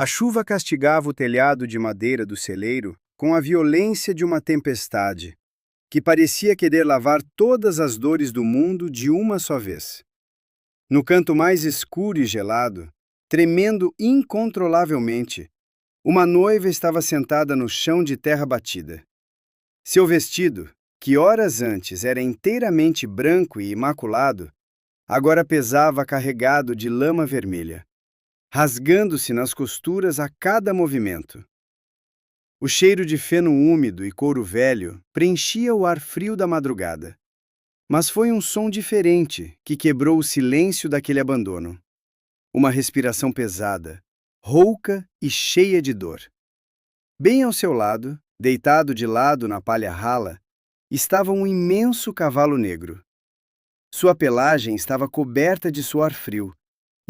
A chuva castigava o telhado de madeira do celeiro com a violência de uma tempestade, que parecia querer lavar todas as dores do mundo de uma só vez. No canto mais escuro e gelado, tremendo incontrolavelmente, uma noiva estava sentada no chão de terra batida. Seu vestido, que horas antes era inteiramente branco e imaculado, agora pesava carregado de lama vermelha, rasgando-se nas costuras a cada movimento. O cheiro de feno úmido e couro velho preenchia o ar frio da madrugada. Mas foi um som diferente que quebrou o silêncio daquele abandono. Uma respiração pesada, rouca e cheia de dor. Bem ao seu lado, deitado de lado na palha rala, estava um imenso cavalo negro. Sua pelagem estava coberta de suor frio,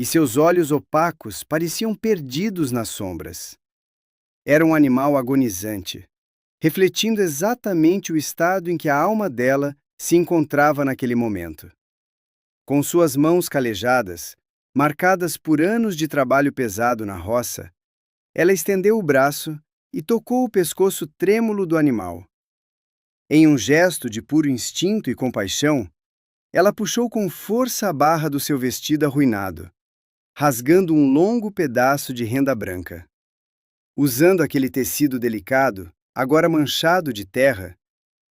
e seus olhos opacos pareciam perdidos nas sombras. Era um animal agonizante, refletindo exatamente o estado em que a alma dela se encontrava naquele momento. Com suas mãos calejadas, marcadas por anos de trabalho pesado na roça, ela estendeu o braço e tocou o pescoço trêmulo do animal. Em um gesto de puro instinto e compaixão, ela puxou com força a barra do seu vestido arruinado, rasgando um longo pedaço de renda branca. Usando aquele tecido delicado, agora manchado de terra,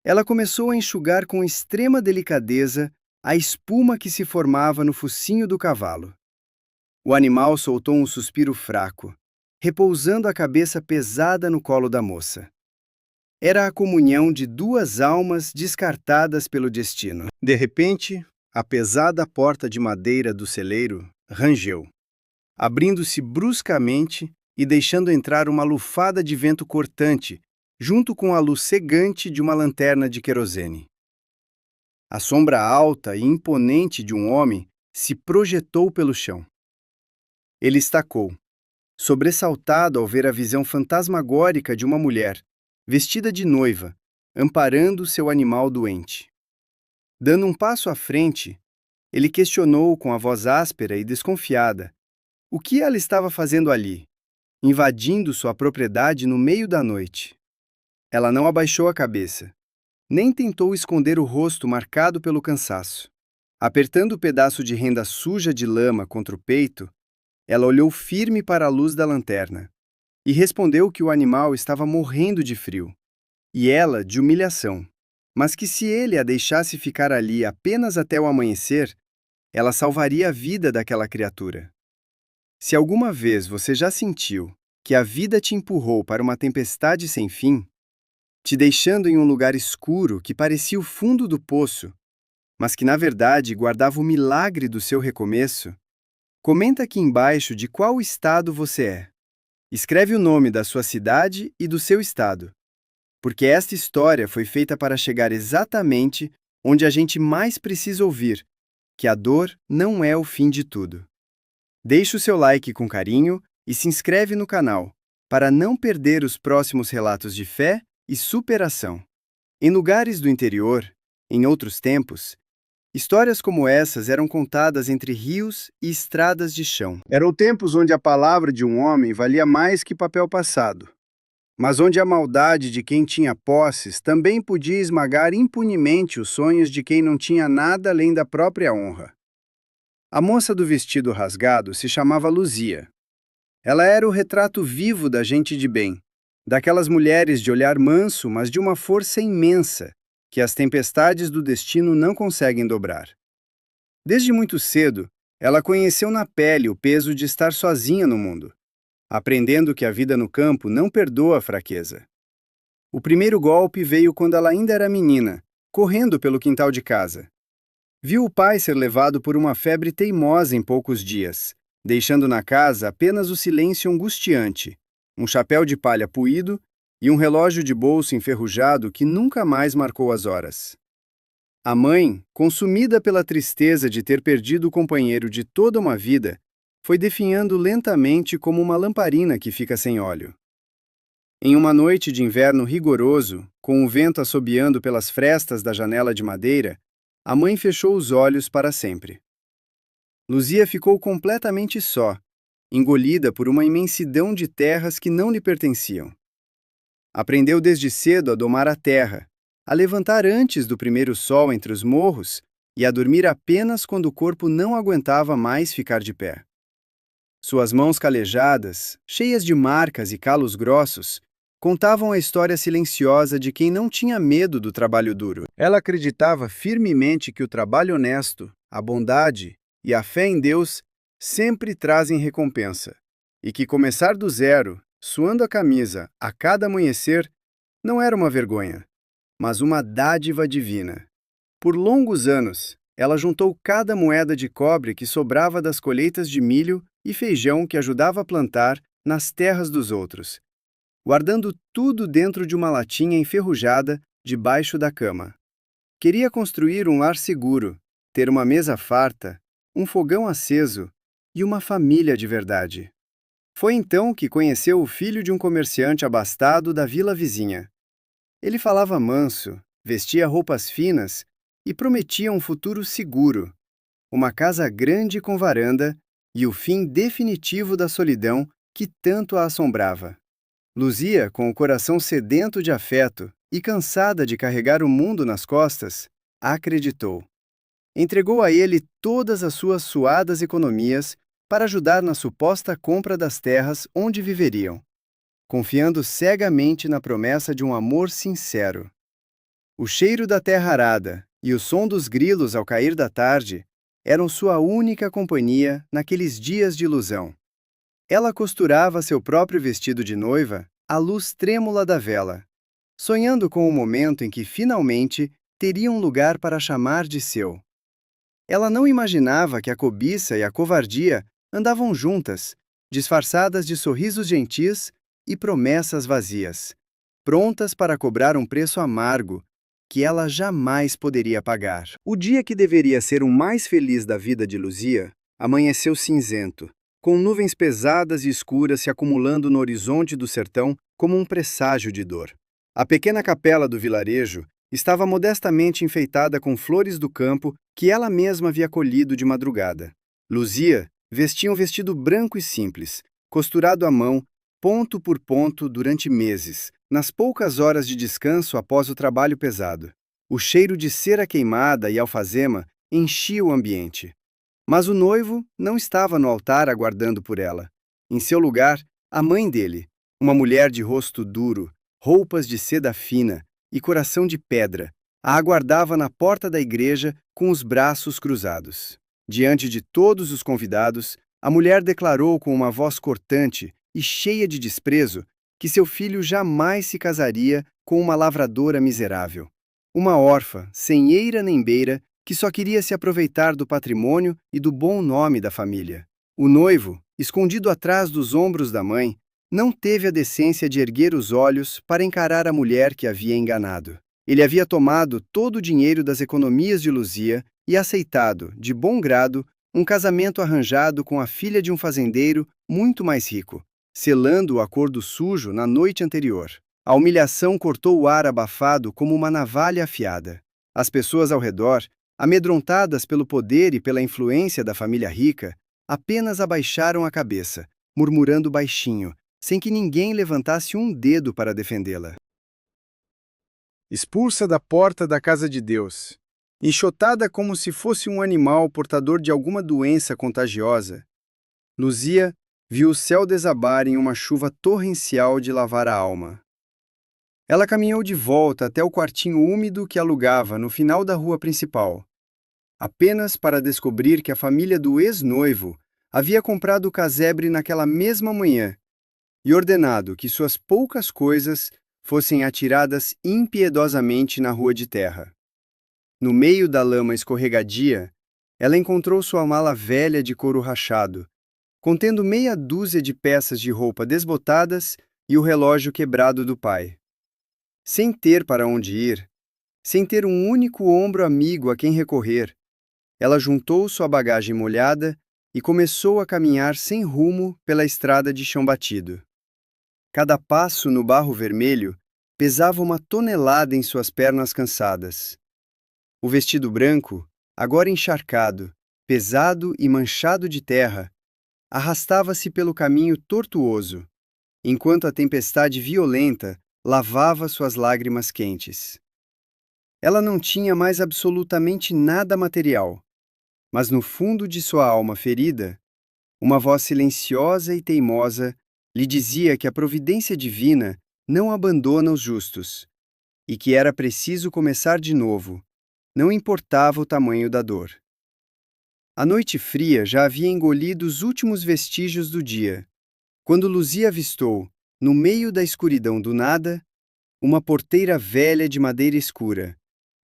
ela começou a enxugar com extrema delicadeza a espuma que se formava no focinho do cavalo. O animal soltou um suspiro fraco, repousando a cabeça pesada no colo da moça. Era a comunhão de duas almas descartadas pelo destino. De repente, a pesada porta de madeira do celeiro rangeu, abrindo-se bruscamente e deixando entrar uma lufada de vento cortante, junto com a luz cegante de uma lanterna de querosene. A sombra alta e imponente de um homem se projetou pelo chão. Ele estacou, sobressaltado ao ver a visão fantasmagórica de uma mulher, vestida de noiva, amparando seu animal doente. Dando um passo à frente, ele questionou com a voz áspera e desconfiada o que ela estava fazendo ali, invadindo sua propriedade no meio da noite. Ela não abaixou a cabeça, nem tentou esconder o rosto marcado pelo cansaço. Apertando o pedaço de renda suja de lama contra o peito, ela olhou firme para a luz da lanterna e respondeu que o animal estava morrendo de frio, e ela de humilhação, mas que se ele a deixasse ficar ali apenas até o amanhecer, ela salvaria a vida daquela criatura. Se alguma vez você já sentiu que a vida te empurrou para uma tempestade sem fim, te deixando em um lugar escuro que parecia o fundo do poço, mas que na verdade guardava o milagre do seu recomeço, comenta aqui embaixo de qual estado você é. Escreve o nome da sua cidade e do seu estado, porque esta história foi feita para chegar exatamente onde a gente mais precisa ouvir, que a dor não é o fim de tudo. Deixe o seu like com carinho e se inscreve no canal, para não perder os próximos relatos de fé e superação. Em lugares do interior, em outros tempos, histórias como essas eram contadas entre rios e estradas de chão. Eram tempos onde a palavra de um homem valia mais que papel passado, mas onde a maldade de quem tinha posses também podia esmagar impunemente os sonhos de quem não tinha nada além da própria honra. A moça do vestido rasgado se chamava Luzia. Ela era o retrato vivo da gente de bem, daquelas mulheres de olhar manso, mas de uma força imensa, que as tempestades do destino não conseguem dobrar. Desde muito cedo, ela conheceu na pele o peso de estar sozinha no mundo, aprendendo que a vida no campo não perdoa a fraqueza. O primeiro golpe veio quando ela ainda era menina, correndo pelo quintal de casa. Viu o pai ser levado por uma febre teimosa em poucos dias, deixando na casa apenas o silêncio angustiante, um chapéu de palha puído e um relógio de bolso enferrujado que nunca mais marcou as horas. A mãe, consumida pela tristeza de ter perdido o companheiro de toda uma vida, foi definhando lentamente como uma lamparina que fica sem óleo. Em uma noite de inverno rigoroso, com o vento assobiando pelas frestas da janela de madeira, a mãe fechou os olhos para sempre. Luzia ficou completamente só, engolida por uma imensidão de terras que não lhe pertenciam. Aprendeu desde cedo a domar a terra, a levantar antes do primeiro sol entre os morros e a dormir apenas quando o corpo não aguentava mais ficar de pé. Suas mãos calejadas, cheias de marcas e calos grossos, contavam a história silenciosa de quem não tinha medo do trabalho duro. Ela acreditava firmemente que o trabalho honesto, a bondade e a fé em Deus sempre trazem recompensa, e que começar do zero, suando a camisa a cada amanhecer, não era uma vergonha, mas uma dádiva divina. Por longos anos, ela juntou cada moeda de cobre que sobrava das colheitas de milho e feijão que ajudava a plantar nas terras dos outros, guardando tudo dentro de uma latinha enferrujada debaixo da cama. Queria construir um lar seguro, ter uma mesa farta, um fogão aceso e uma família de verdade. Foi então que conheceu o filho de um comerciante abastado da vila vizinha. Ele falava manso, vestia roupas finas e prometia um futuro seguro, uma casa grande com varanda e o fim definitivo da solidão que tanto a assombrava. Luzia, com o coração sedento de afeto e cansada de carregar o mundo nas costas, acreditou. Entregou a ele todas as suas suadas economias para ajudar na suposta compra das terras onde viveriam, confiando cegamente na promessa de um amor sincero. O cheiro da terra arada e o som dos grilos ao cair da tarde eram sua única companhia naqueles dias de ilusão. Ela costurava seu próprio vestido de noiva à luz trêmula da vela, sonhando com o momento em que finalmente teria um lugar para chamar de seu. Ela não imaginava que a cobiça e a covardia andavam juntas, disfarçadas de sorrisos gentis e promessas vazias, prontas para cobrar um preço amargo que ela jamais poderia pagar. O dia que deveria ser o mais feliz da vida de Luzia amanheceu cinzento, com nuvens pesadas e escuras se acumulando no horizonte do sertão como um presságio de dor. A pequena capela do vilarejo estava modestamente enfeitada com flores do campo que ela mesma havia colhido de madrugada. Luzia vestia um vestido branco e simples, costurado à mão, ponto por ponto durante meses, nas poucas horas de descanso após o trabalho pesado. O cheiro de cera queimada e alfazema enchia o ambiente. Mas o noivo não estava no altar aguardando por ela. Em seu lugar, a mãe dele, uma mulher de rosto duro, roupas de seda fina e coração de pedra, a aguardava na porta da igreja com os braços cruzados. Diante de todos os convidados, a mulher declarou com uma voz cortante e cheia de desprezo que seu filho jamais se casaria com uma lavradora miserável. Uma órfã, sem eira nem beira, que só queria se aproveitar do patrimônio e do bom nome da família. O noivo, escondido atrás dos ombros da mãe, não teve a decência de erguer os olhos para encarar a mulher que havia enganado. Ele havia tomado todo o dinheiro das economias de Luzia e aceitado, de bom grado, um casamento arranjado com a filha de um fazendeiro muito mais rico, selando o acordo sujo na noite anterior. A humilhação cortou o ar abafado como uma navalha afiada. As pessoas ao redor, amedrontadas pelo poder e pela influência da família rica, apenas abaixaram a cabeça, murmurando baixinho, sem que ninguém levantasse um dedo para defendê-la. Expulsa da porta da casa de Deus, enxotada como se fosse um animal portador de alguma doença contagiosa, Luzia viu o céu desabar em uma chuva torrencial de lavar a alma. Ela caminhou de volta até o quartinho úmido que alugava no final da rua principal, apenas para descobrir que a família do ex-noivo havia comprado o casebre naquela mesma manhã e ordenado que suas poucas coisas fossem atiradas impiedosamente na rua de terra. No meio da lama escorregadia, ela encontrou sua mala velha de couro rachado, contendo meia dúzia de peças de roupa desbotadas e o relógio quebrado do pai. Sem ter para onde ir, sem ter um único ombro amigo a quem recorrer, ela juntou sua bagagem molhada e começou a caminhar sem rumo pela estrada de chão batido. Cada passo no barro vermelho pesava uma tonelada em suas pernas cansadas. O vestido branco, agora encharcado, pesado e manchado de terra, arrastava-se pelo caminho tortuoso, enquanto a tempestade violenta lavava suas lágrimas quentes. Ela não tinha mais absolutamente nada material, mas no fundo de sua alma ferida, uma voz silenciosa e teimosa lhe dizia que a providência divina não abandona os justos, e que era preciso começar de novo, não importava o tamanho da dor. A noite fria já havia engolido os últimos vestígios do dia, quando Luzia avistou, no meio da escuridão do nada, uma porteira velha de madeira escura,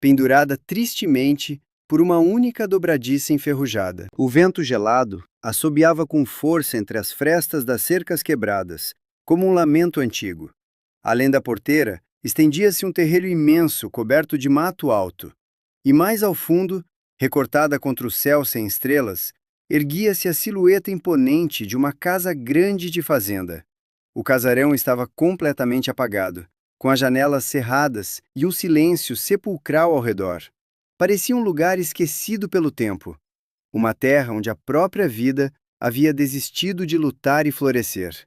pendurada tristemente por uma única dobradiça enferrujada. O vento gelado assobiava com força entre as frestas das cercas quebradas, como um lamento antigo. Além da porteira, estendia-se um terreiro imenso coberto de mato alto, e mais ao fundo, recortada contra o céu sem estrelas, erguia-se a silhueta imponente de uma casa grande de fazenda. O casarão estava completamente apagado, com as janelas cerradas e um silêncio sepulcral ao redor. Parecia um lugar esquecido pelo tempo, uma terra onde a própria vida havia desistido de lutar e florescer.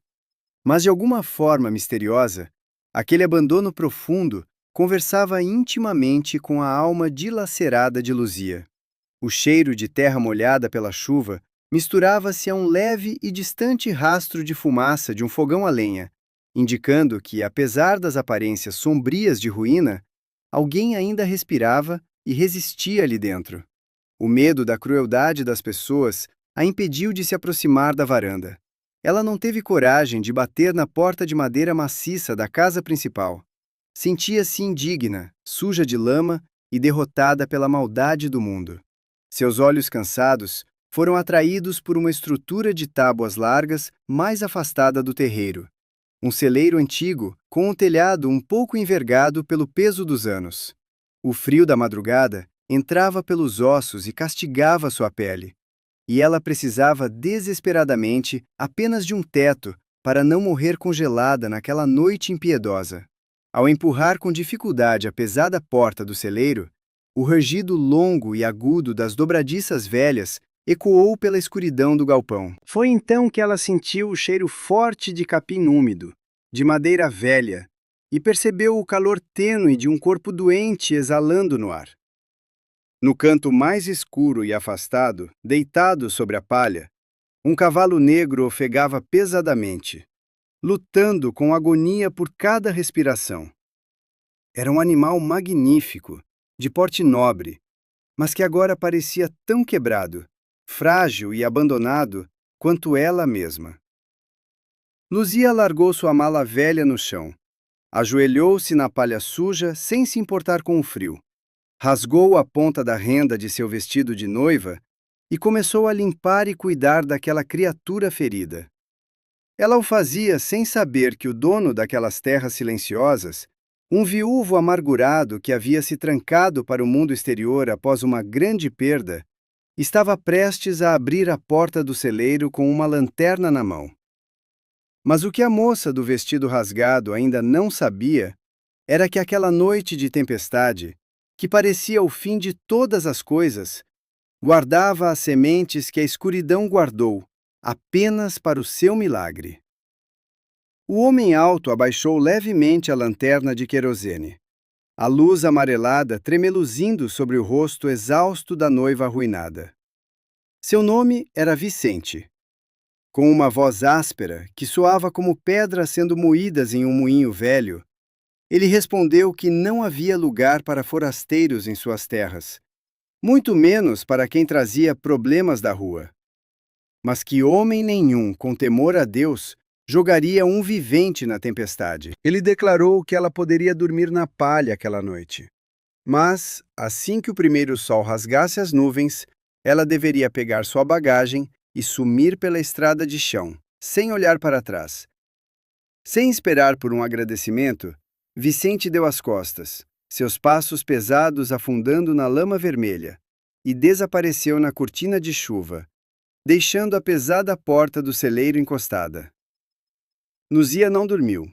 Mas de alguma forma misteriosa, aquele abandono profundo conversava intimamente com a alma dilacerada de Luzia. O cheiro de terra molhada pela chuva misturava-se a um leve e distante rastro de fumaça de um fogão a lenha, indicando que, apesar das aparências sombrias de ruína, alguém ainda respirava e resistia ali dentro. O medo da crueldade das pessoas a impediu de se aproximar da varanda. Ela não teve coragem de bater na porta de madeira maciça da casa principal. Sentia-se indigna, suja de lama e derrotada pela maldade do mundo. Seus olhos cansados foram atraídos por uma estrutura de tábuas largas mais afastada do terreiro. Um celeiro antigo, com um telhado um pouco envergado pelo peso dos anos. O frio da madrugada entrava pelos ossos e castigava sua pele, e ela precisava desesperadamente apenas de um teto para não morrer congelada naquela noite impiedosa. Ao empurrar com dificuldade a pesada porta do celeiro, o rangido longo e agudo das dobradiças velhas ecoou pela escuridão do galpão. Foi então que ela sentiu o cheiro forte de capim úmido, de madeira velha, e percebeu o calor tênue de um corpo doente exalando no ar. No canto mais escuro e afastado, deitado sobre a palha, um cavalo negro ofegava pesadamente, lutando com agonia por cada respiração. Era um animal magnífico, de porte nobre, mas que agora parecia tão quebrado, frágil e abandonado quanto ela mesma. Luzia largou sua mala velha no chão, ajoelhou-se na palha suja sem se importar com o frio, rasgou a ponta da renda de seu vestido de noiva e começou a limpar e cuidar daquela criatura ferida. Ela o fazia sem saber que o dono daquelas terras silenciosas, um viúvo amargurado que havia se trancado para o mundo exterior após uma grande perda, estava prestes a abrir a porta do celeiro com uma lanterna na mão. Mas o que a moça do vestido rasgado ainda não sabia era que aquela noite de tempestade, que parecia o fim de todas as coisas, guardava as sementes que a escuridão guardou apenas para o seu milagre. O homem alto abaixou levemente a lanterna de querosene. A luz amarelada tremeluzindo sobre o rosto exausto da noiva arruinada. Seu nome era Vicente. Com uma voz áspera, que soava como pedras sendo moídas em um moinho velho, ele respondeu que não havia lugar para forasteiros em suas terras, muito menos para quem trazia problemas da rua. Mas que homem nenhum, com temor a Deus, jogaria um vivente na tempestade. Ele declarou que ela poderia dormir na palha aquela noite. Mas, assim que o primeiro sol rasgasse as nuvens, ela deveria pegar sua bagagem e sumir pela estrada de chão, sem olhar para trás. Sem esperar por um agradecimento, Vicente deu as costas, seus passos pesados afundando na lama vermelha, e desapareceu na cortina de chuva, deixando a pesada porta do celeiro encostada. Luzia não dormiu.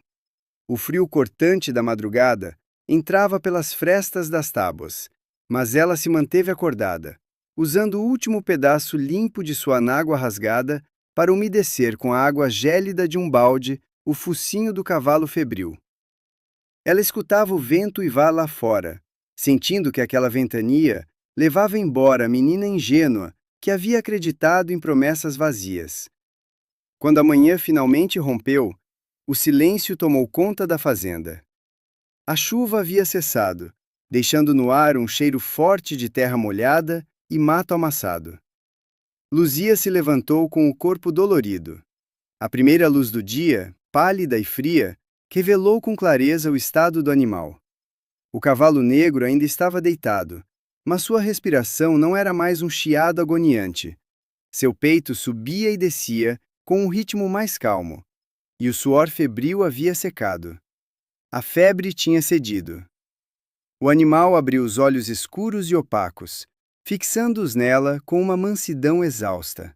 O frio cortante da madrugada entrava pelas frestas das tábuas, mas ela se manteve acordada, usando o último pedaço limpo de sua anágua rasgada para umedecer com a água gélida de um balde o focinho do cavalo febril. Ela escutava o vento uivar lá fora, sentindo que aquela ventania levava embora a menina ingênua que havia acreditado em promessas vazias. Quando a manhã finalmente rompeu, o silêncio tomou conta da fazenda. A chuva havia cessado, deixando no ar um cheiro forte de terra molhada e mato amassado. Luzia se levantou com o corpo dolorido. A primeira luz do dia, pálida e fria, revelou com clareza o estado do animal. O cavalo negro ainda estava deitado, mas sua respiração não era mais um chiado agoniante. Seu peito subia e descia com um ritmo mais calmo, e o suor febril havia secado. A febre tinha cedido. O animal abriu os olhos escuros e opacos, fixando-os nela com uma mansidão exausta.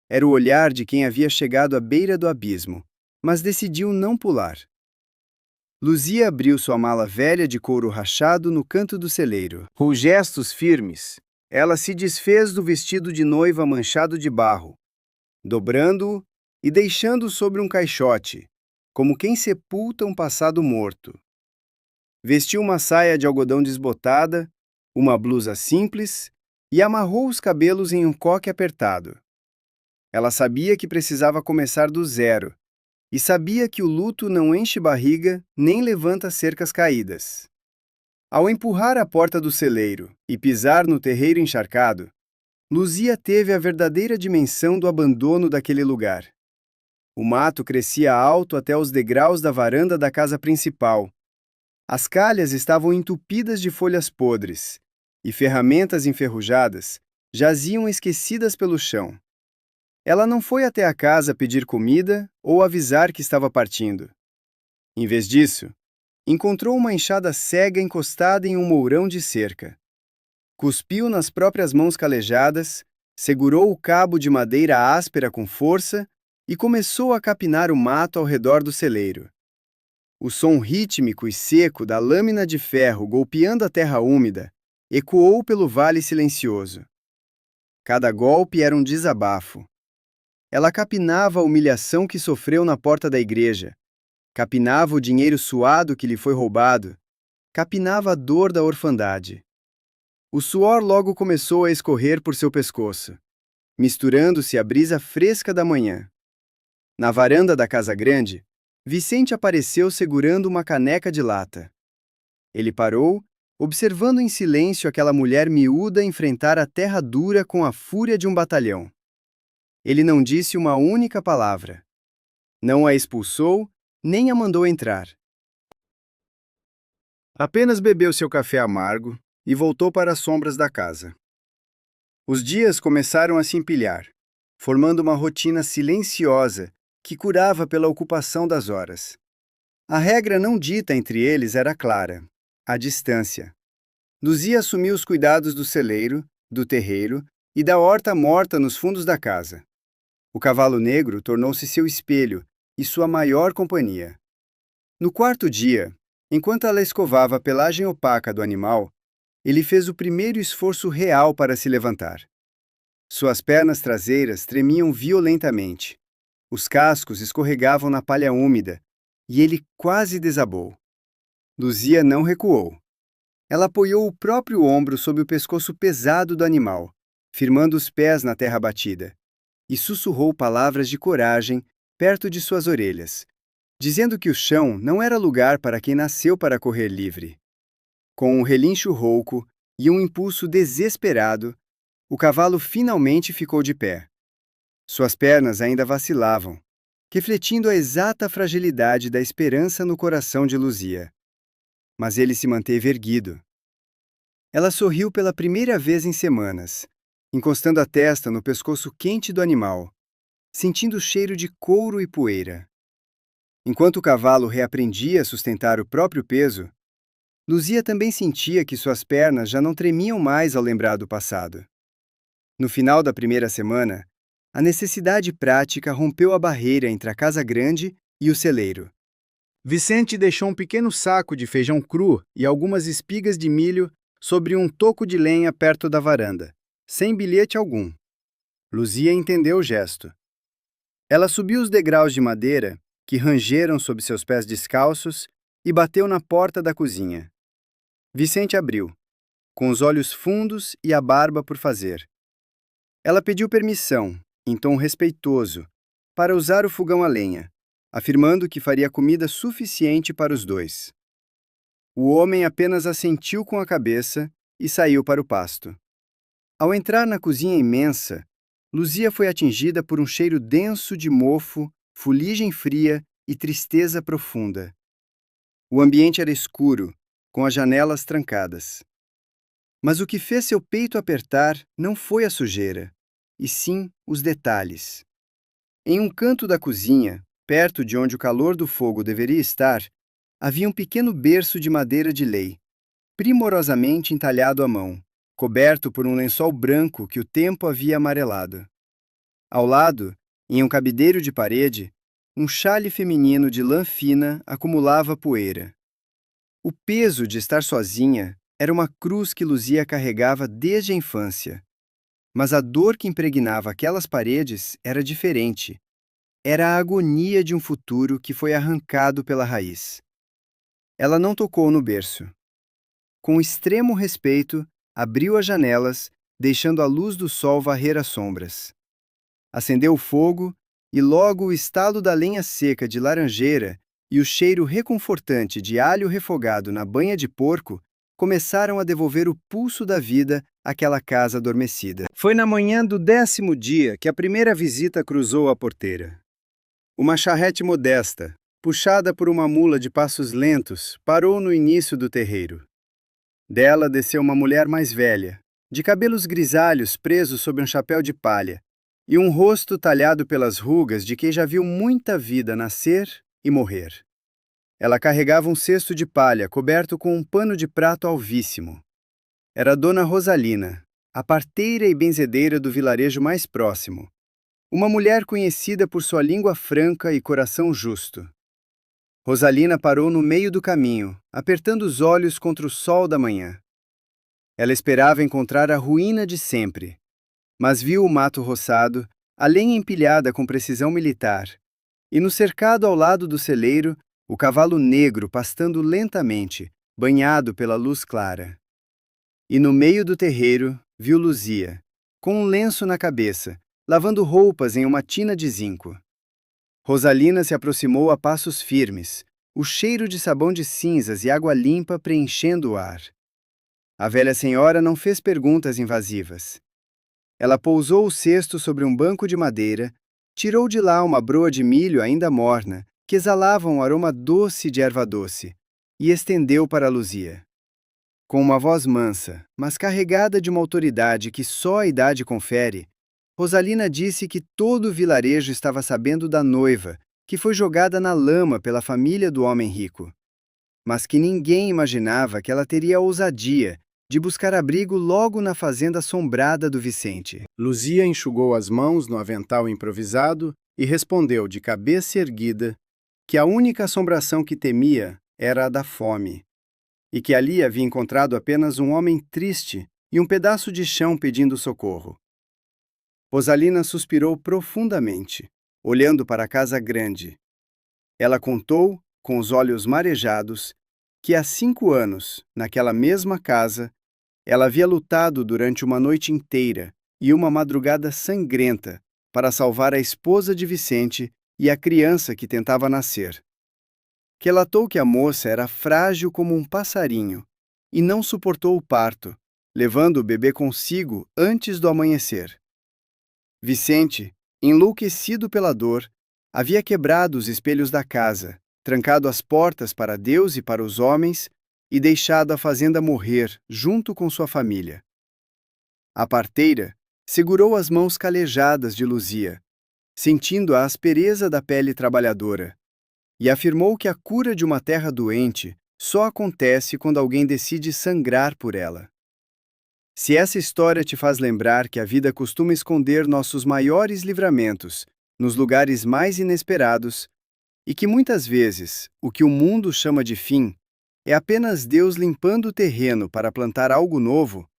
Era o olhar de quem havia chegado à beira do abismo, mas decidiu não pular. Luzia abriu sua mala velha de couro rachado no canto do celeiro. Com gestos firmes, ela se desfez do vestido de noiva manchado de barro, dobrando-o e deixando-o sobre um caixote, como quem sepulta um passado morto. Vestiu uma saia de algodão desbotada, uma blusa simples e amarrou os cabelos em um coque apertado. Ela sabia que precisava começar do zero, e sabia que o luto não enche barriga nem levanta cercas caídas. Ao empurrar a porta do celeiro e pisar no terreiro encharcado, Luzia teve a verdadeira dimensão do abandono daquele lugar. O mato crescia alto até os degraus da varanda da casa principal. As calhas estavam entupidas de folhas podres, e ferramentas enferrujadas jaziam esquecidas pelo chão. Ela não foi até a casa pedir comida ou avisar que estava partindo. Em vez disso, encontrou uma enxada cega encostada em um mourão de cerca. Cuspiu nas próprias mãos calejadas, segurou o cabo de madeira áspera com força e começou a capinar o mato ao redor do celeiro. O som rítmico e seco da lâmina de ferro golpeando a terra úmida ecoou pelo vale silencioso. Cada golpe era um desabafo. Ela capinava a humilhação que sofreu na porta da igreja, capinava o dinheiro suado que lhe foi roubado, capinava a dor da orfandade. O suor logo começou a escorrer por seu pescoço, misturando-se à brisa fresca da manhã. Na varanda da casa grande, Vicente apareceu segurando uma caneca de lata. Ele parou, observando em silêncio aquela mulher miúda enfrentar a terra dura com a fúria de um batalhão. Ele não disse uma única palavra. Não a expulsou, nem a mandou entrar. Apenas bebeu seu café amargo e voltou para as sombras da casa. Os dias começaram a se empilhar, formando uma rotina silenciosa que curava pela ocupação das horas. A regra não dita entre eles era clara: a distância. Luzia assumiu os cuidados do celeiro, do terreiro e da horta morta nos fundos da casa. O cavalo negro tornou-se seu espelho e sua maior companhia. No quarto dia, enquanto ela escovava a pelagem opaca do animal, ele fez o primeiro esforço real para se levantar. Suas pernas traseiras tremiam violentamente. Os cascos escorregavam na palha úmida e ele quase desabou. Luzia não recuou. Ela apoiou o próprio ombro sob o pescoço pesado do animal, firmando os pés na terra batida, e sussurrou palavras de coragem perto de suas orelhas, dizendo que o chão não era lugar para quem nasceu para correr livre. Com um relincho rouco e um impulso desesperado, o cavalo finalmente ficou de pé. Suas pernas ainda vacilavam, refletindo a exata fragilidade da esperança no coração de Luzia. Mas ele se manteve erguido. Ela sorriu pela primeira vez em semanas, encostando a testa no pescoço quente do animal, sentindo o cheiro de couro e poeira. Enquanto o cavalo reaprendia a sustentar o próprio peso, Luzia também sentia que suas pernas já não tremiam mais ao lembrar do passado. No final da primeira semana, a necessidade prática rompeu a barreira entre a casa grande e o celeiro. Vicente deixou um pequeno saco de feijão cru e algumas espigas de milho sobre um toco de lenha perto da varanda, sem bilhete algum. Luzia entendeu o gesto. Ela subiu os degraus de madeira, que rangeram sob seus pés descalços, e bateu na porta da cozinha. Vicente abriu, com os olhos fundos e a barba por fazer. Ela pediu permissão, em tom respeitoso, para usar o fogão a lenha, afirmando que faria comida suficiente para os dois. O homem apenas assentiu com a cabeça e saiu para o pasto. Ao entrar na cozinha imensa, Luzia foi atingida por um cheiro denso de mofo, fuligem fria e tristeza profunda. O ambiente era escuro, com as janelas trancadas. Mas o que fez seu peito apertar não foi a sujeira, e sim os detalhes. Em um canto da cozinha, perto de onde o calor do fogo deveria estar, havia um pequeno berço de madeira de lei, primorosamente entalhado à mão, coberto por um lençol branco que o tempo havia amarelado. Ao lado, em um cabideiro de parede, um xale feminino de lã fina acumulava poeira. O peso de estar sozinha era uma cruz que Luzia carregava desde a infância. Mas a dor que impregnava aquelas paredes era diferente. Era a agonia de um futuro que foi arrancado pela raiz. Ela não tocou no berço. Com extremo respeito, abriu as janelas, deixando a luz do sol varrer as sombras. Acendeu o fogo e logo o estalo da lenha seca de laranjeira e o cheiro reconfortante de alho refogado na banha de porco começaram a devolver o pulso da vida àquela casa adormecida. Foi na manhã do 10º dia que a primeira visita cruzou a porteira. Uma charrete modesta, puxada por uma mula de passos lentos, parou no início do terreiro. Dela desceu uma mulher mais velha, de cabelos grisalhos presos sob um chapéu de palha, e um rosto talhado pelas rugas de quem já viu muita vida nascer e morrer. Ela carregava um cesto de palha coberto com um pano de prato alvíssimo. Era Dona Rosalina, a parteira e benzedeira do vilarejo mais próximo, uma mulher conhecida por sua língua franca e coração justo. Rosalina parou no meio do caminho, apertando os olhos contra o sol da manhã. Ela esperava encontrar a ruína de sempre, mas viu o mato roçado, a lenha empilhada com precisão militar, e no cercado ao lado do celeiro, o cavalo negro pastando lentamente, banhado pela luz clara. E no meio do terreiro, viu Luzia, com um lenço na cabeça, lavando roupas em uma tina de zinco. Rosalina se aproximou a passos firmes, o cheiro de sabão de cinzas e água limpa preenchendo o ar. A velha senhora não fez perguntas invasivas. Ela pousou o cesto sobre um banco de madeira, tirou de lá uma broa de milho ainda morna, que exalava um aroma doce de erva doce, e estendeu para Luzia. Com uma voz mansa, mas carregada de uma autoridade que só a idade confere, Rosalina disse que todo o vilarejo estava sabendo da noiva, que foi jogada na lama pela família do homem rico, mas que ninguém imaginava que ela teria a ousadia de buscar abrigo logo na fazenda assombrada do Vicente. Luzia enxugou as mãos no avental improvisado e respondeu de cabeça erguida que a única assombração que temia era a da fome, e que ali havia encontrado apenas um homem triste e um pedaço de chão pedindo socorro. Rosalina suspirou profundamente, olhando para a casa grande. Ela contou, com os olhos marejados, que há 5 anos, naquela mesma casa, ela havia lutado durante uma noite inteira e uma madrugada sangrenta para salvar a esposa de Vicente e a criança que tentava nascer. Relatou que a moça era frágil como um passarinho e não suportou o parto, levando o bebê consigo antes do amanhecer. Vicente, enlouquecido pela dor, havia quebrado os espelhos da casa, trancado as portas para Deus e para os homens e deixado a fazenda morrer junto com sua família. A parteira segurou as mãos calejadas de Luzia, sentindo a aspereza da pele trabalhadora, e afirmou que a cura de uma terra doente só acontece quando alguém decide sangrar por ela. Se essa história te faz lembrar que a vida costuma esconder nossos maiores livramentos nos lugares mais inesperados, e que muitas vezes o que o mundo chama de fim é apenas Deus limpando o terreno para plantar algo novo,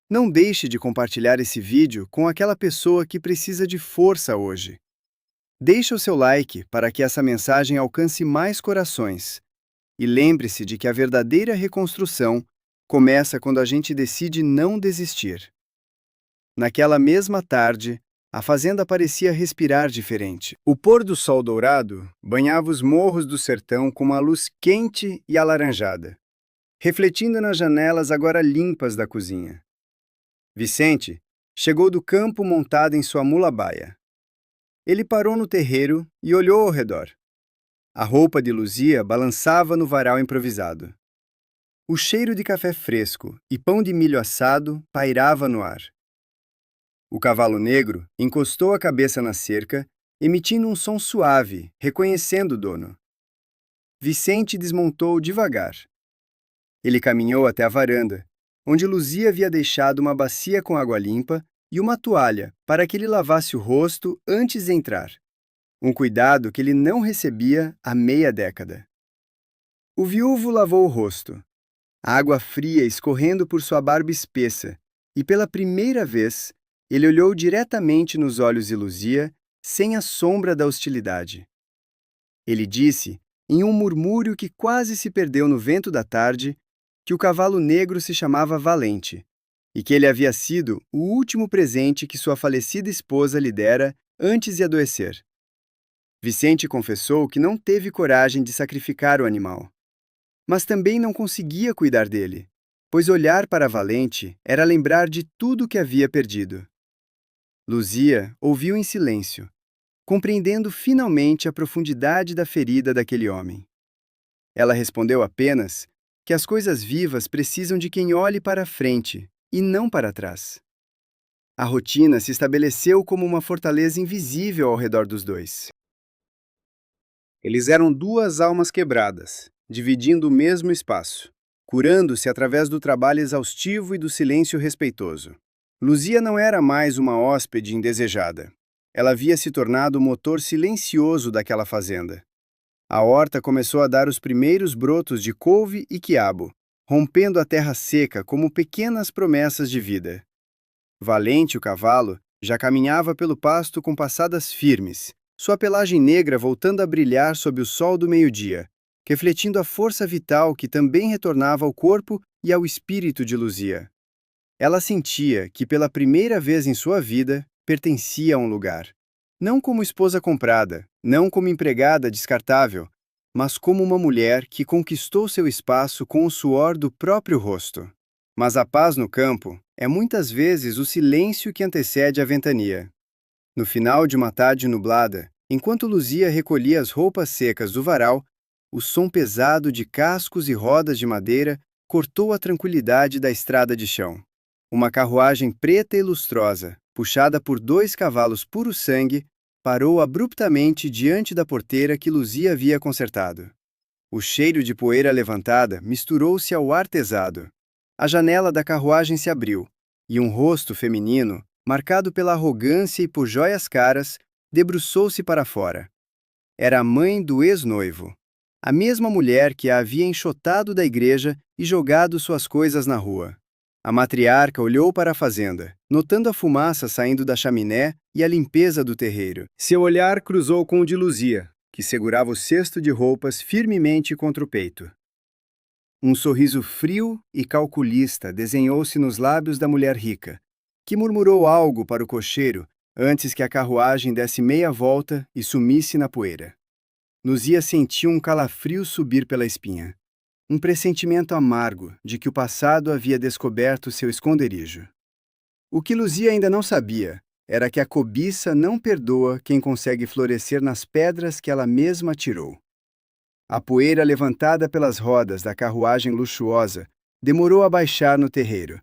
não deixe de compartilhar esse vídeo com aquela pessoa que precisa de força hoje. Deixe o seu like para que essa mensagem alcance mais corações. E lembre-se de que a verdadeira reconstrução começa quando a gente decide não desistir. Naquela mesma tarde, a fazenda parecia respirar diferente. O pôr do sol dourado banhava os morros do sertão com uma luz quente e alaranjada, refletindo nas janelas agora limpas da cozinha. Vicente chegou do campo montado em sua mula-baia. Ele parou no terreiro e olhou ao redor. A roupa de Luzia balançava no varal improvisado. O cheiro de café fresco e pão de milho assado pairava no ar. O cavalo negro encostou a cabeça na cerca, emitindo um som suave, reconhecendo o dono. Vicente desmontou devagar. Ele caminhou até a varanda, onde Luzia havia deixado uma bacia com água limpa e uma toalha para que ele lavasse o rosto antes de entrar. Um cuidado que ele não recebia há meia década. O viúvo lavou o rosto, a água fria escorrendo por sua barba espessa, e pela primeira vez, ele olhou diretamente nos olhos de Luzia, sem a sombra da hostilidade. Ele disse, em um murmúrio que quase se perdeu no vento da tarde, que o cavalo negro se chamava Valente, e que ele havia sido o último presente que sua falecida esposa lhe dera antes de adoecer. Vicente confessou que não teve coragem de sacrificar o animal, mas também não conseguia cuidar dele, pois olhar para Valente era lembrar de tudo o que havia perdido. Luzia ouviu em silêncio, compreendendo finalmente a profundidade da ferida daquele homem. Ela respondeu apenas que as coisas vivas precisam de quem olhe para a frente e não para trás. A rotina se estabeleceu como uma fortaleza invisível ao redor dos dois. Eles eram duas almas quebradas, dividindo o mesmo espaço, curando-se através do trabalho exaustivo e do silêncio respeitoso. Luzia não era mais uma hóspede indesejada. Ela havia se tornado o motor silencioso daquela fazenda. A horta começou a dar os primeiros brotos de couve e quiabo, rompendo a terra seca como pequenas promessas de vida. Valente, o cavalo, já caminhava pelo pasto com passadas firmes, sua pelagem negra voltando a brilhar sob o sol do meio-dia, refletindo a força vital que também retornava ao corpo e ao espírito de Luzia. Ela sentia que, pela primeira vez em sua vida, pertencia a um lugar. Não como esposa comprada, não como empregada descartável, mas como uma mulher que conquistou seu espaço com o suor do próprio rosto. Mas a paz no campo é muitas vezes o silêncio que antecede a ventania. No final de uma tarde nublada, enquanto Luzia recolhia as roupas secas do varal, o som pesado de cascos e rodas de madeira cortou a tranquilidade da estrada de chão. Uma carruagem preta e lustrosa, puxada por 2 cavalos puro sangue, parou abruptamente diante da porteira que Luzia havia consertado. O cheiro de poeira levantada misturou-se ao ar pesado. A janela da carruagem se abriu, e um rosto feminino, marcado pela arrogância e por jóias caras, debruçou-se para fora. Era a mãe do ex-noivo, a mesma mulher que a havia enxotado da igreja e jogado suas coisas na rua. A matriarca olhou para a fazenda, notando a fumaça saindo da chaminé e a limpeza do terreiro. Seu olhar cruzou com o de Luzia, que segurava o cesto de roupas firmemente contra o peito. Um sorriso frio e calculista desenhou-se nos lábios da mulher rica, que murmurou algo para o cocheiro antes que a carruagem desse meia volta e sumisse na poeira. Luzia sentiu um calafrio subir pela espinha. Um pressentimento amargo de que o passado havia descoberto seu esconderijo. O que Luzia ainda não sabia era que a cobiça não perdoa quem consegue florescer nas pedras que ela mesma tirou. A poeira levantada pelas rodas da carruagem luxuosa demorou a baixar no terreiro,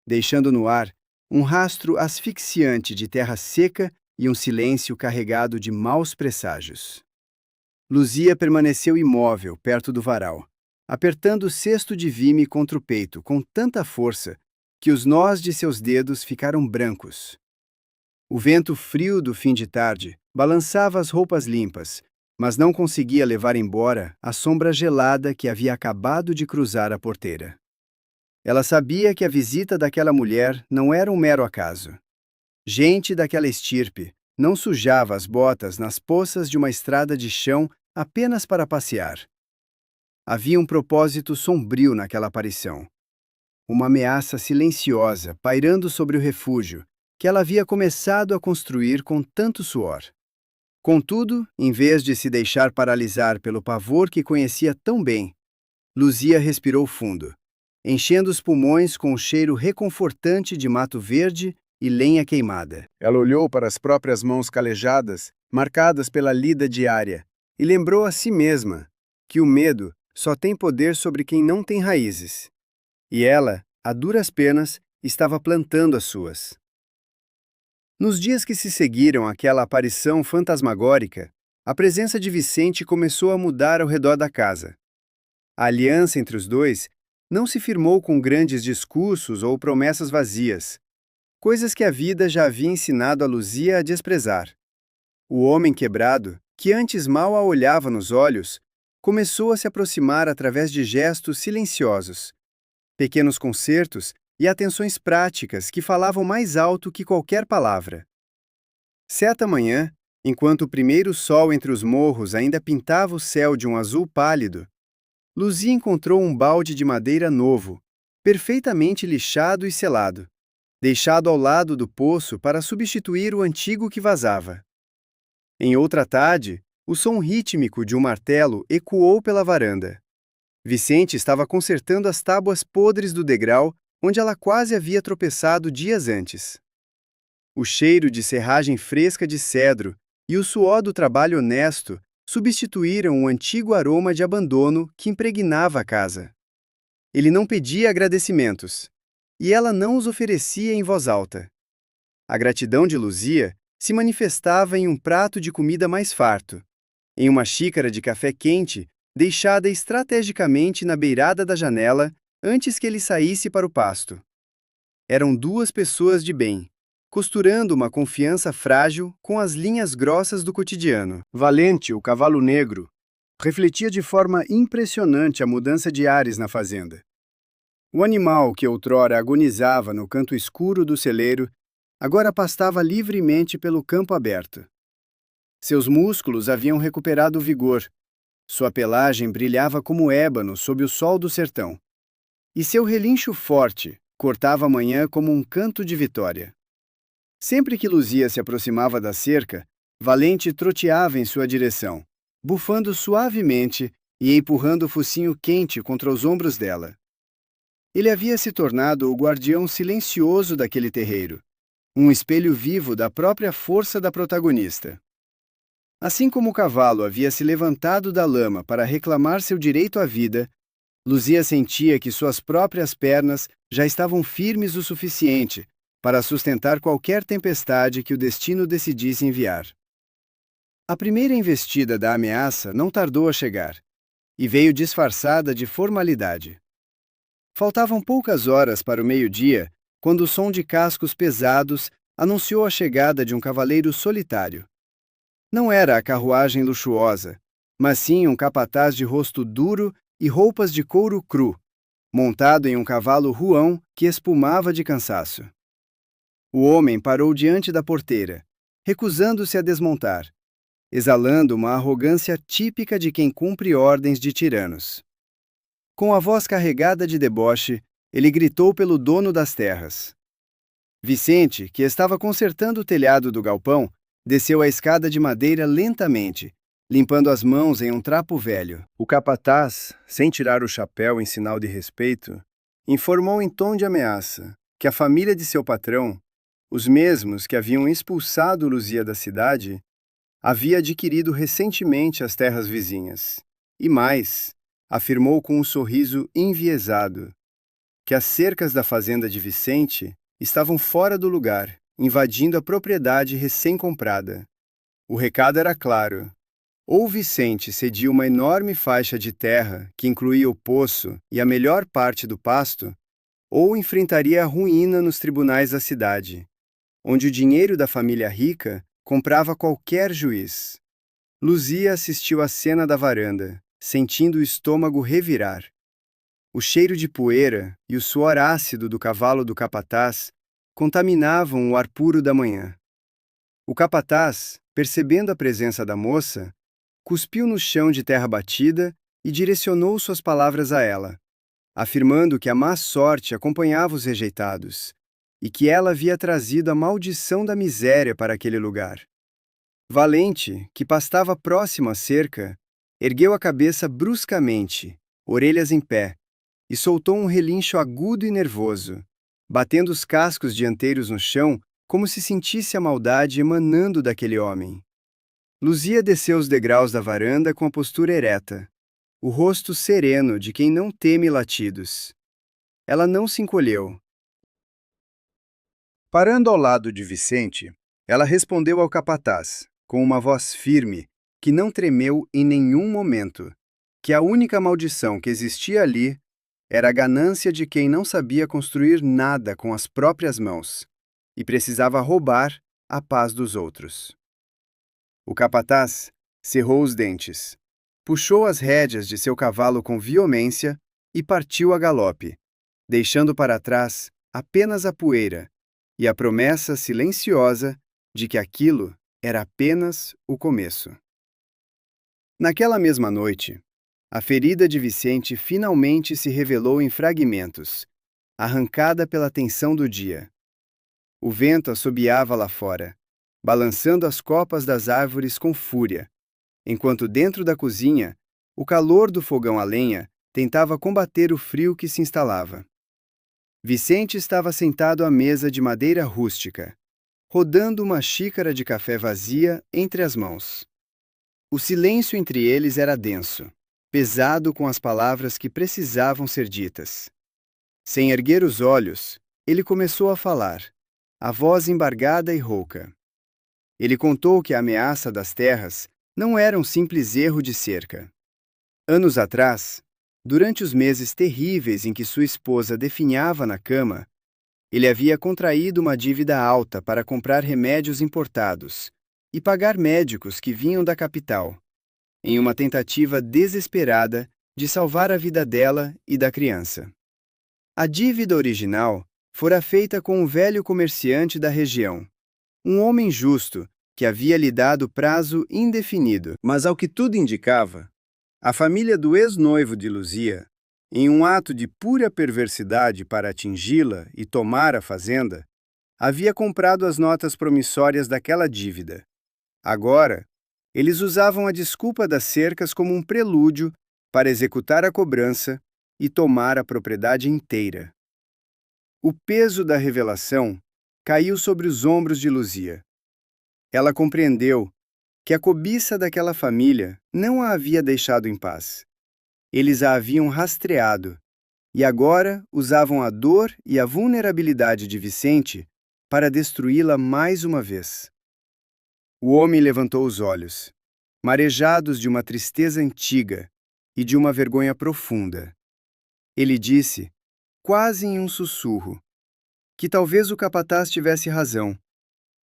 deixando no ar um rastro asfixiante de terra seca e um silêncio carregado de maus presságios. Luzia permaneceu imóvel perto do varal, apertando o cesto de vime contra o peito com tanta força que os nós de seus dedos ficaram brancos. O vento frio do fim de tarde balançava as roupas limpas, mas não conseguia levar embora a sombra gelada que havia acabado de cruzar a porteira. Ela sabia que a visita daquela mulher não era um mero acaso. Gente daquela estirpe não sujava as botas nas poças de uma estrada de chão apenas para passear. Havia um propósito sombrio naquela aparição. Uma ameaça silenciosa pairando sobre o refúgio que ela havia começado a construir com tanto suor. Contudo, em vez de se deixar paralisar pelo pavor que conhecia tão bem, Luzia respirou fundo, enchendo os pulmões com o cheiro reconfortante de mato verde e lenha queimada. Ela olhou para as próprias mãos calejadas, marcadas pela lida diária, e lembrou a si mesma que o medo só tem poder sobre quem não tem raízes. E ela, a duras penas, estava plantando as suas. Nos dias que se seguiram àquela aparição fantasmagórica, a presença de Vicente começou a mudar ao redor da casa. A aliança entre os dois não se firmou com grandes discursos ou promessas vazias, coisas que a vida já havia ensinado a Luzia a desprezar. O homem quebrado, que antes mal a olhava nos olhos, começou a se aproximar através de gestos silenciosos, pequenos concertos e atenções práticas que falavam mais alto que qualquer palavra. Certa manhã, enquanto o primeiro sol entre os morros ainda pintava o céu de um azul pálido, Luzia encontrou um balde de madeira novo, perfeitamente lixado e selado, deixado ao lado do poço para substituir o antigo que vazava. Em outra tarde, o som rítmico de um martelo ecoou pela varanda. Vicente estava consertando as tábuas podres do degrau onde ela quase havia tropeçado dias antes. O cheiro de serragem fresca de cedro e o suor do trabalho honesto substituíram o antigo aroma de abandono que impregnava a casa. Ele não pedia agradecimentos, e ela não os oferecia em voz alta. A gratidão de Luzia se manifestava em um prato de comida mais farto, em uma xícara de café quente deixada estrategicamente na beirada da janela antes que ele saísse para o pasto. Eram duas pessoas de bem, costurando uma confiança frágil com as linhas grossas do cotidiano. Valente, o cavalo negro, refletia de forma impressionante a mudança de ares na fazenda. O animal que outrora agonizava no canto escuro do celeiro, agora pastava livremente pelo campo aberto. Seus músculos haviam recuperado o vigor, sua pelagem brilhava como ébano sob o sol do sertão. E seu relincho forte cortava a manhã como um canto de vitória. Sempre que Luzia se aproximava da cerca, Valente troteava em sua direção, bufando suavemente e empurrando o focinho quente contra os ombros dela. Ele havia se tornado o guardião silencioso daquele terreiro, um espelho vivo da própria força da protagonista. Assim como o cavalo havia se levantado da lama para reclamar seu direito à vida, Luzia sentia que suas próprias pernas já estavam firmes o suficiente para sustentar qualquer tempestade que o destino decidisse enviar. A primeira investida da ameaça não tardou a chegar, e veio disfarçada de formalidade. Faltavam poucas horas para o meio-dia, quando o som de cascos pesados anunciou a chegada de um cavaleiro solitário. Não era a carruagem luxuosa, mas sim um capataz de rosto duro e roupas de couro cru, montado em um cavalo ruão que espumava de cansaço. O homem parou diante da porteira, recusando-se a desmontar, exalando uma arrogância típica de quem cumpre ordens de tiranos. Com a voz carregada de deboche, ele gritou pelo dono das terras. Vicente, que estava consertando o telhado do galpão, desceu a escada de madeira lentamente, limpando as mãos em um trapo velho. O capataz, sem tirar o chapéu em sinal de respeito, informou em tom de ameaça que a família de seu patrão, os mesmos que haviam expulsado Luzia da cidade, havia adquirido recentemente as terras vizinhas. E mais, afirmou com um sorriso enviesado, que as cercas da fazenda de Vicente estavam fora do lugar, invadindo a propriedade recém-comprada. O recado era claro. Ou Vicente cedia uma enorme faixa de terra que incluía o poço e a melhor parte do pasto, ou enfrentaria a ruína nos tribunais da cidade, onde o dinheiro da família rica comprava qualquer juiz. Luzia assistiu à cena da varanda, sentindo o estômago revirar. O cheiro de poeira e o suor ácido do cavalo do capataz contaminavam o ar puro da manhã. O capataz, percebendo a presença da moça, cuspiu no chão de terra batida e direcionou suas palavras a ela, afirmando que a má sorte acompanhava os rejeitados e que ela havia trazido a maldição da miséria para aquele lugar. Valente, que pastava próximo à cerca, ergueu a cabeça bruscamente, orelhas em pé, e soltou um relincho agudo e nervoso, batendo os cascos dianteiros no chão como se sentisse a maldade emanando daquele homem. Luzia desceu os degraus da varanda com a postura ereta, o rosto sereno de quem não teme latidos. Ela não se encolheu. Parando ao lado de Vicente, ela respondeu ao capataz, com uma voz firme, que não tremeu em nenhum momento, que a única maldição que existia ali era a ganância de quem não sabia construir nada com as próprias mãos e precisava roubar a paz dos outros. O capataz cerrou os dentes, puxou as rédeas de seu cavalo com violência e partiu a galope, deixando para trás apenas a poeira e a promessa silenciosa de que aquilo era apenas o começo. Naquela mesma noite, a ferida de Vicente finalmente se revelou em fragmentos, arrancada pela tensão do dia. O vento assobiava lá fora, balançando as copas das árvores com fúria, enquanto dentro da cozinha, o calor do fogão a lenha tentava combater o frio que se instalava. Vicente estava sentado à mesa de madeira rústica, rodando uma xícara de café vazia entre as mãos. O silêncio entre eles era denso, pesado com as palavras que precisavam ser ditas. Sem erguer os olhos, ele começou a falar, a voz embargada e rouca. Ele contou que a ameaça das terras não era um simples erro de cerca. Anos atrás, durante os meses terríveis em que sua esposa definhava na cama, ele havia contraído uma dívida alta para comprar remédios importados e pagar médicos que vinham da capital, em uma tentativa desesperada de salvar a vida dela e da criança. A dívida original fora feita com um velho comerciante da região, um homem justo que havia lhe dado prazo indefinido, mas ao que tudo indicava, a família do ex-noivo de Luzia, em um ato de pura perversidade para atingi-la e tomar a fazenda, havia comprado as notas promissórias daquela dívida. Agora, eles usavam a desculpa das cercas como um prelúdio para executar a cobrança e tomar a propriedade inteira. O peso da revelação caiu sobre os ombros de Luzia. Ela compreendeu que a cobiça daquela família não a havia deixado em paz. Eles a haviam rastreado e agora usavam a dor e a vulnerabilidade de Vicente para destruí-la mais uma vez. O homem levantou os olhos, marejados de uma tristeza antiga e de uma vergonha profunda. Ele disse, quase em um sussurro, que talvez o capataz tivesse razão,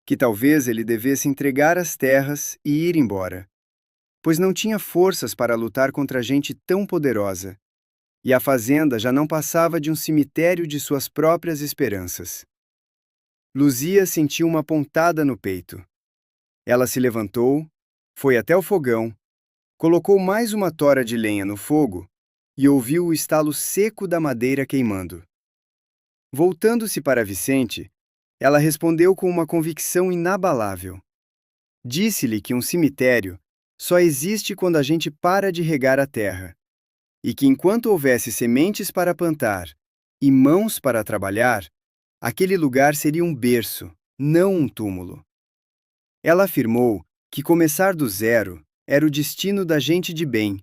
que talvez ele devesse entregar as terras e ir embora, pois não tinha forças para lutar contra gente tão poderosa, e a fazenda já não passava de um cemitério de suas próprias esperanças. Luzia sentiu uma pontada no peito. Ela se levantou, foi até o fogão, colocou mais uma tora de lenha no fogo e ouviu o estalo seco da madeira queimando. Voltando-se para Vicente, ela respondeu com uma convicção inabalável. Disse-lhe que um cemitério só existe quando a gente para de regar a terra, e que enquanto houvesse sementes para plantar e mãos para trabalhar, aquele lugar seria um berço, não um túmulo. Ela afirmou que começar do zero era o destino da gente de bem,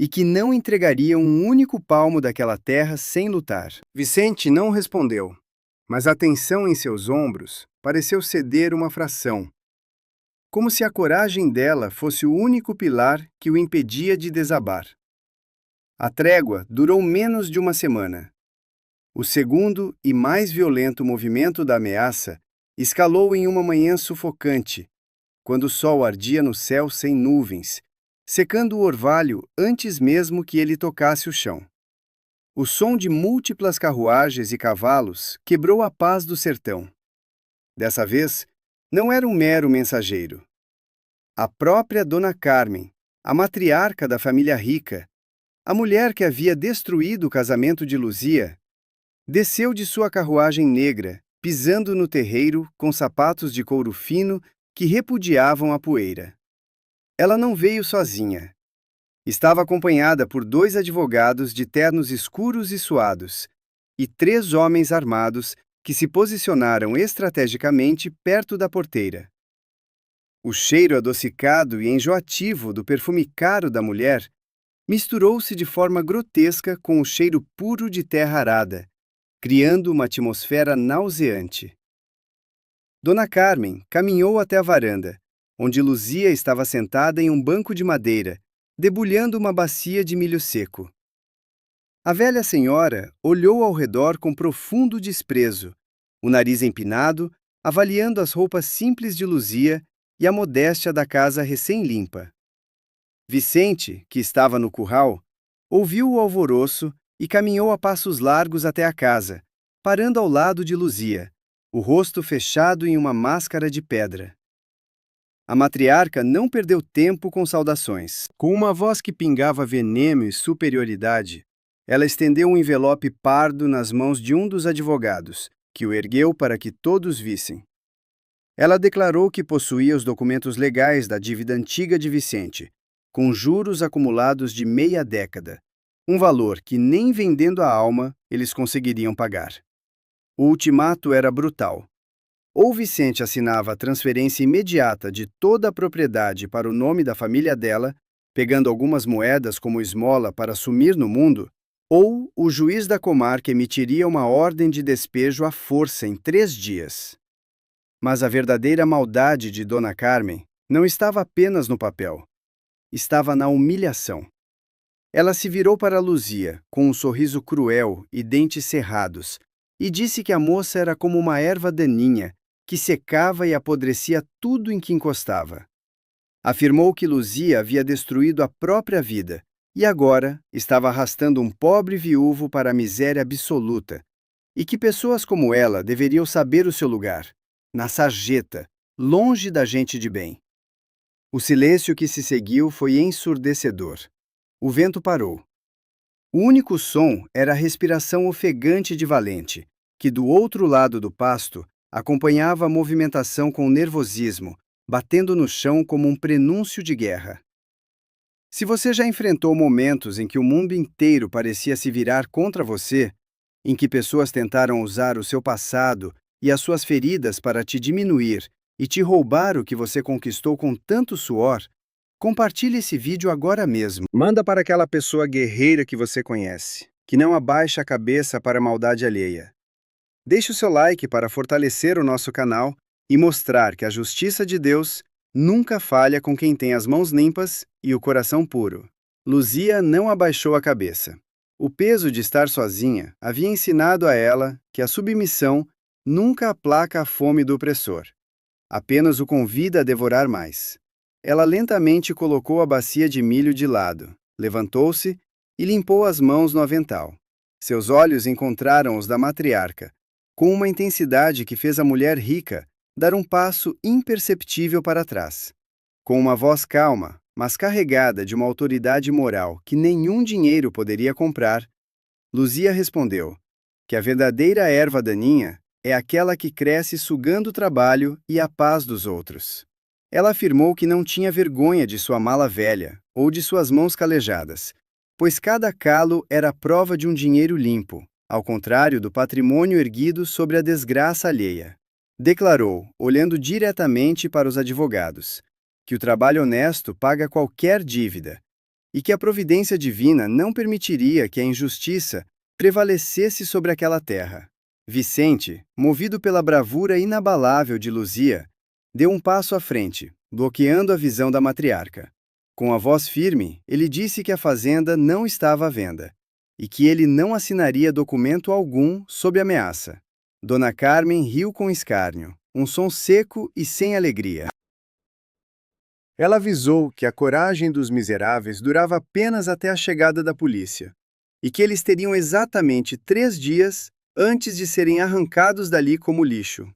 e que não entregaria um único palmo daquela terra sem lutar. Vicente não respondeu, mas a tensão em seus ombros pareceu ceder uma fração, como se a coragem dela fosse o único pilar que o impedia de desabar. A trégua durou menos de uma semana. O segundo e mais violento movimento da ameaça escalou em uma manhã sufocante, quando o sol ardia no céu sem nuvens, secando o orvalho antes mesmo que ele tocasse o chão. O som de múltiplas carruagens e cavalos quebrou a paz do sertão. Dessa vez, não era um mero mensageiro. A própria Dona Carmen, a matriarca da família rica, a mulher que havia destruído o casamento de Luzia, desceu de sua carruagem negra, pisando no terreiro com sapatos de couro fino que repudiavam a poeira. Ela não veio sozinha. Estava acompanhada por 2 advogados de ternos escuros e suados e 3 homens armados que se posicionaram estrategicamente perto da porteira. O cheiro adocicado e enjoativo do perfume caro da mulher misturou-se de forma grotesca com o cheiro puro de terra arada, criando uma atmosfera nauseante. Dona Carmen caminhou até a varanda, onde Luzia estava sentada em um banco de madeira, debulhando uma bacia de milho seco. A velha senhora olhou ao redor com profundo desprezo, o nariz empinado, avaliando as roupas simples de Luzia e a modéstia da casa recém-limpa. Vicente, que estava no curral, ouviu o alvoroço e caminhou a passos largos até a casa, parando ao lado de Luzia, o rosto fechado em uma máscara de pedra. A matriarca não perdeu tempo com saudações. Com uma voz que pingava veneno e superioridade, ela estendeu um envelope pardo nas mãos de um dos advogados, que o ergueu para que todos vissem. Ela declarou que possuía os documentos legais da dívida antiga de Vicente, com juros acumulados de meia década, um valor que nem vendendo a alma eles conseguiriam pagar. O ultimato era brutal. Ou Vicente assinava a transferência imediata de toda a propriedade para o nome da família dela, pegando algumas moedas como esmola para sumir no mundo, ou o juiz da comarca emitiria uma ordem de despejo à força em 3 dias. Mas a verdadeira maldade de Dona Carmen não estava apenas no papel. Estava na humilhação. Ela se virou para Luzia, com um sorriso cruel e dentes cerrados, e disse que a moça era como uma erva daninha, que secava e apodrecia tudo em que encostava. Afirmou que Luzia havia destruído a própria vida e agora estava arrastando um pobre viúvo para a miséria absoluta, e que pessoas como ela deveriam saber o seu lugar, na sarjeta, longe da gente de bem. O silêncio que se seguiu foi ensurdecedor. O vento parou. O único som era a respiração ofegante de Valente, que do outro lado do pasto acompanhava a movimentação com nervosismo, batendo no chão como um prenúncio de guerra. Se você já enfrentou momentos em que o mundo inteiro parecia se virar contra você, em que pessoas tentaram usar o seu passado e as suas feridas para te diminuir e te roubar o que você conquistou com tanto suor, compartilhe esse vídeo agora mesmo. Manda para aquela pessoa guerreira que você conhece, que não abaixa a cabeça para a maldade alheia. Deixe o seu like para fortalecer o nosso canal e mostrar que a justiça de Deus nunca falha com quem tem as mãos limpas e o coração puro. Luzia não abaixou a cabeça. O peso de estar sozinha havia ensinado a ela que a submissão nunca aplaca a fome do opressor. Apenas o convida a devorar mais. Ela lentamente colocou a bacia de milho de lado, levantou-se e limpou as mãos no avental. Seus olhos encontraram os da matriarca, com uma intensidade que fez a mulher rica dar um passo imperceptível para trás. Com uma voz calma, mas carregada de uma autoridade moral que nenhum dinheiro poderia comprar, Luzia respondeu que a verdadeira erva daninha é aquela que cresce sugando o trabalho e a paz dos outros. Ela afirmou que não tinha vergonha de sua mala velha ou de suas mãos calejadas, pois cada calo era prova de um dinheiro limpo, ao contrário do patrimônio erguido sobre a desgraça alheia. Declarou, olhando diretamente para os advogados, que o trabalho honesto paga qualquer dívida e que a providência divina não permitiria que a injustiça prevalecesse sobre aquela terra. Vicente, movido pela bravura inabalável de Luzia, deu um passo à frente, bloqueando a visão da matriarca. Com a voz firme, ele disse que a fazenda não estava à venda e que ele não assinaria documento algum sob ameaça. Dona Carmen riu com escárnio, um som seco e sem alegria. Ela avisou que a coragem dos miseráveis durava apenas até a chegada da polícia e que eles teriam exatamente 3 dias antes de serem arrancados dali como lixo.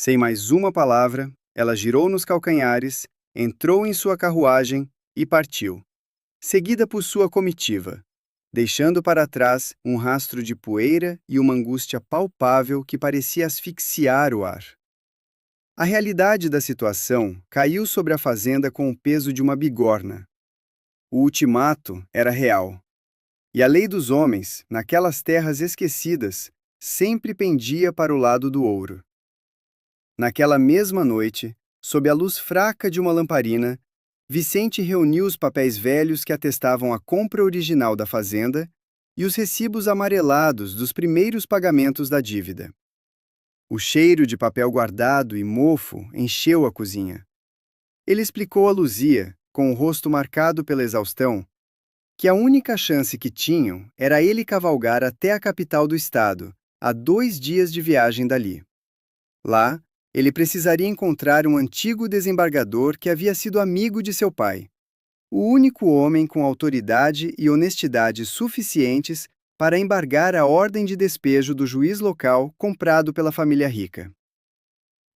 Sem mais uma palavra, ela girou nos calcanhares, entrou em sua carruagem e partiu, seguida por sua comitiva, deixando para trás um rastro de poeira e uma angústia palpável que parecia asfixiar o ar. A realidade da situação caiu sobre a fazenda com o peso de uma bigorna. O ultimato era real. E a lei dos homens, naquelas terras esquecidas, sempre pendia para o lado do ouro. Naquela mesma noite, sob a luz fraca de uma lamparina, Vicente reuniu os papéis velhos que atestavam a compra original da fazenda e os recibos amarelados dos primeiros pagamentos da dívida. O cheiro de papel guardado e mofo encheu a cozinha. Ele explicou a Luzia, com o rosto marcado pela exaustão, que a única chance que tinham era ele cavalgar até a capital do estado, a 2 dias de viagem dali. Lá, ele precisaria encontrar um antigo desembargador que havia sido amigo de seu pai, o único homem com autoridade e honestidade suficientes para embargar a ordem de despejo do juiz local comprado pela família rica.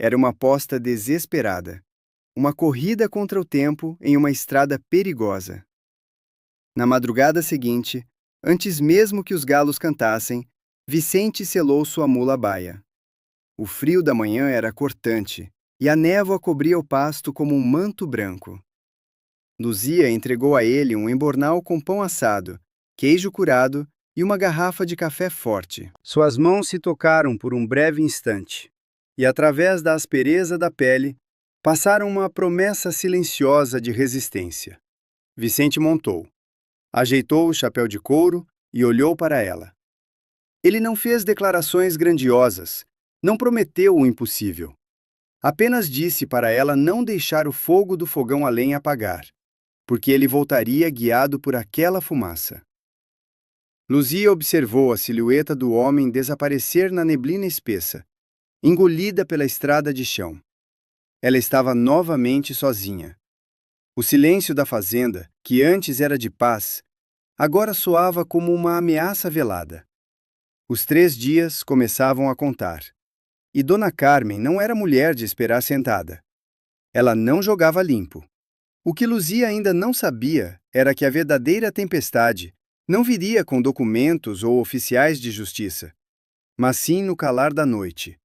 Era uma aposta desesperada, uma corrida contra o tempo em uma estrada perigosa. Na madrugada seguinte, antes mesmo que os galos cantassem, Vicente selou sua mula à baia. O frio da manhã era cortante, e a névoa cobria o pasto como um manto branco. Luzia entregou a ele um embornal com pão assado, queijo curado e uma garrafa de café forte. Suas mãos se tocaram por um breve instante, e através da aspereza da pele, passaram uma promessa silenciosa de resistência. Vicente montou, ajeitou o chapéu de couro e olhou para ela. Ele não fez declarações grandiosas, não prometeu o impossível. Apenas disse para ela não deixar o fogo do fogão a lenha apagar, porque ele voltaria guiado por aquela fumaça. Luzia observou a silhueta do homem desaparecer na neblina espessa, engolida pela estrada de chão. Ela estava novamente sozinha. O silêncio da fazenda, que antes era de paz, agora soava como uma ameaça velada. Os 3 dias começavam a contar. E Dona Carmen não era mulher de esperar sentada. Ela não jogava limpo. O que Luzia ainda não sabia era que a verdadeira tempestade não viria com documentos ou oficiais de justiça, mas sim no calar da noite,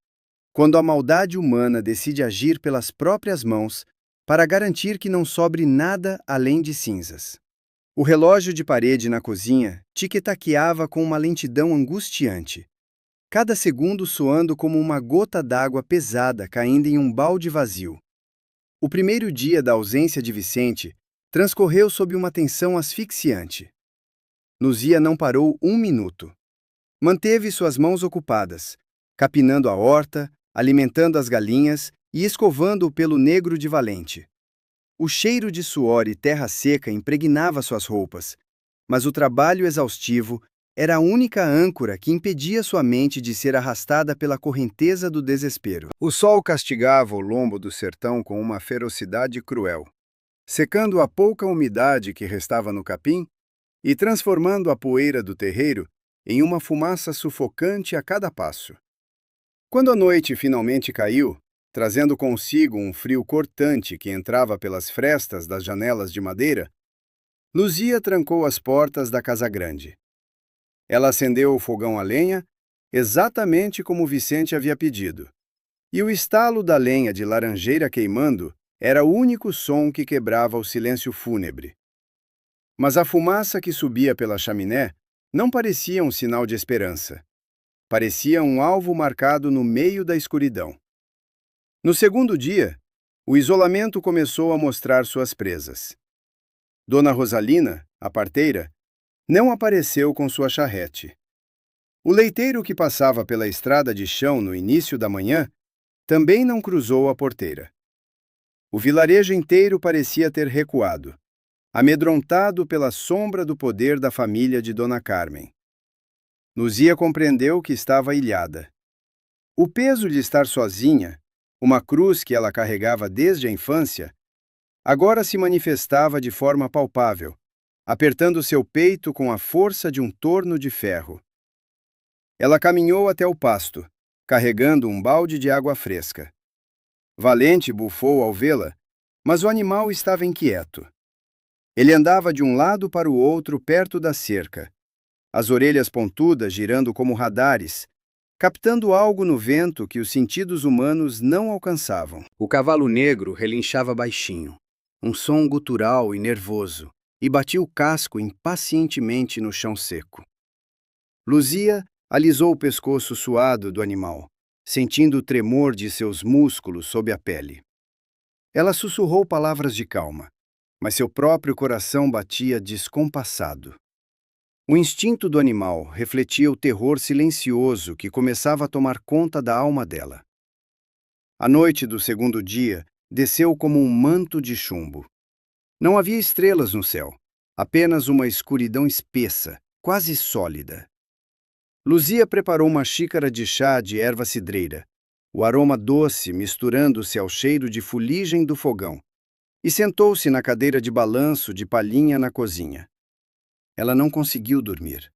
quando a maldade humana decide agir pelas próprias mãos para garantir que não sobre nada além de cinzas. O relógio de parede na cozinha tic-taqueava com uma lentidão angustiante, cada segundo soando como uma gota d'água pesada caindo em um balde vazio. O primeiro dia da ausência de Vicente transcorreu sob uma tensão asfixiante. Luzia não parou 1 minuto. Manteve suas mãos ocupadas, capinando a horta, alimentando as galinhas e escovando o pelo negro de Valente. O cheiro de suor e terra seca impregnava suas roupas, mas o trabalho exaustivo era a única âncora que impedia sua mente de ser arrastada pela correnteza do desespero. O sol castigava o lombo do sertão com uma ferocidade cruel, secando a pouca umidade que restava no capim e transformando a poeira do terreiro em uma fumaça sufocante a cada passo. Quando a noite finalmente caiu, trazendo consigo um frio cortante que entrava pelas frestas das janelas de madeira, Luzia trancou as portas da casa grande. Ela acendeu o fogão a lenha, exatamente como Vicente havia pedido. E o estalo da lenha de laranjeira queimando era o único som que quebrava o silêncio fúnebre. Mas a fumaça que subia pela chaminé não parecia um sinal de esperança. Parecia um alvo marcado no meio da escuridão. No segundo dia, o isolamento começou a mostrar suas presas. Dona Rosalina, a parteira, não apareceu com sua charrete. O leiteiro que passava pela estrada de chão no início da manhã também não cruzou a porteira. O vilarejo inteiro parecia ter recuado, amedrontado pela sombra do poder da família de Dona Carmen. Luzia compreendeu que estava ilhada. O peso de estar sozinha, uma cruz que ela carregava desde a infância, agora se manifestava de forma palpável, apertando seu peito com a força de um torno de ferro. Ela caminhou até o pasto, carregando um balde de água fresca. Valente bufou ao vê-la, mas o animal estava inquieto. Ele andava de um lado para o outro perto da cerca, as orelhas pontudas girando como radares, captando algo no vento que os sentidos humanos não alcançavam. O cavalo negro relinchava baixinho, um som gutural e nervoso, e batia o casco impacientemente no chão seco. Luzia alisou o pescoço suado do animal, sentindo o tremor de seus músculos sob a pele. Ela sussurrou palavras de calma, mas seu próprio coração batia descompassado. O instinto do animal refletia o terror silencioso que começava a tomar conta da alma dela. A noite do segundo dia desceu como um manto de chumbo. Não havia estrelas no céu, apenas uma escuridão espessa, quase sólida. Luzia preparou uma xícara de chá de erva cidreira, o aroma doce misturando-se ao cheiro de fuligem do fogão, e sentou-se na cadeira de balanço de palhinha na cozinha. Ela não conseguiu dormir.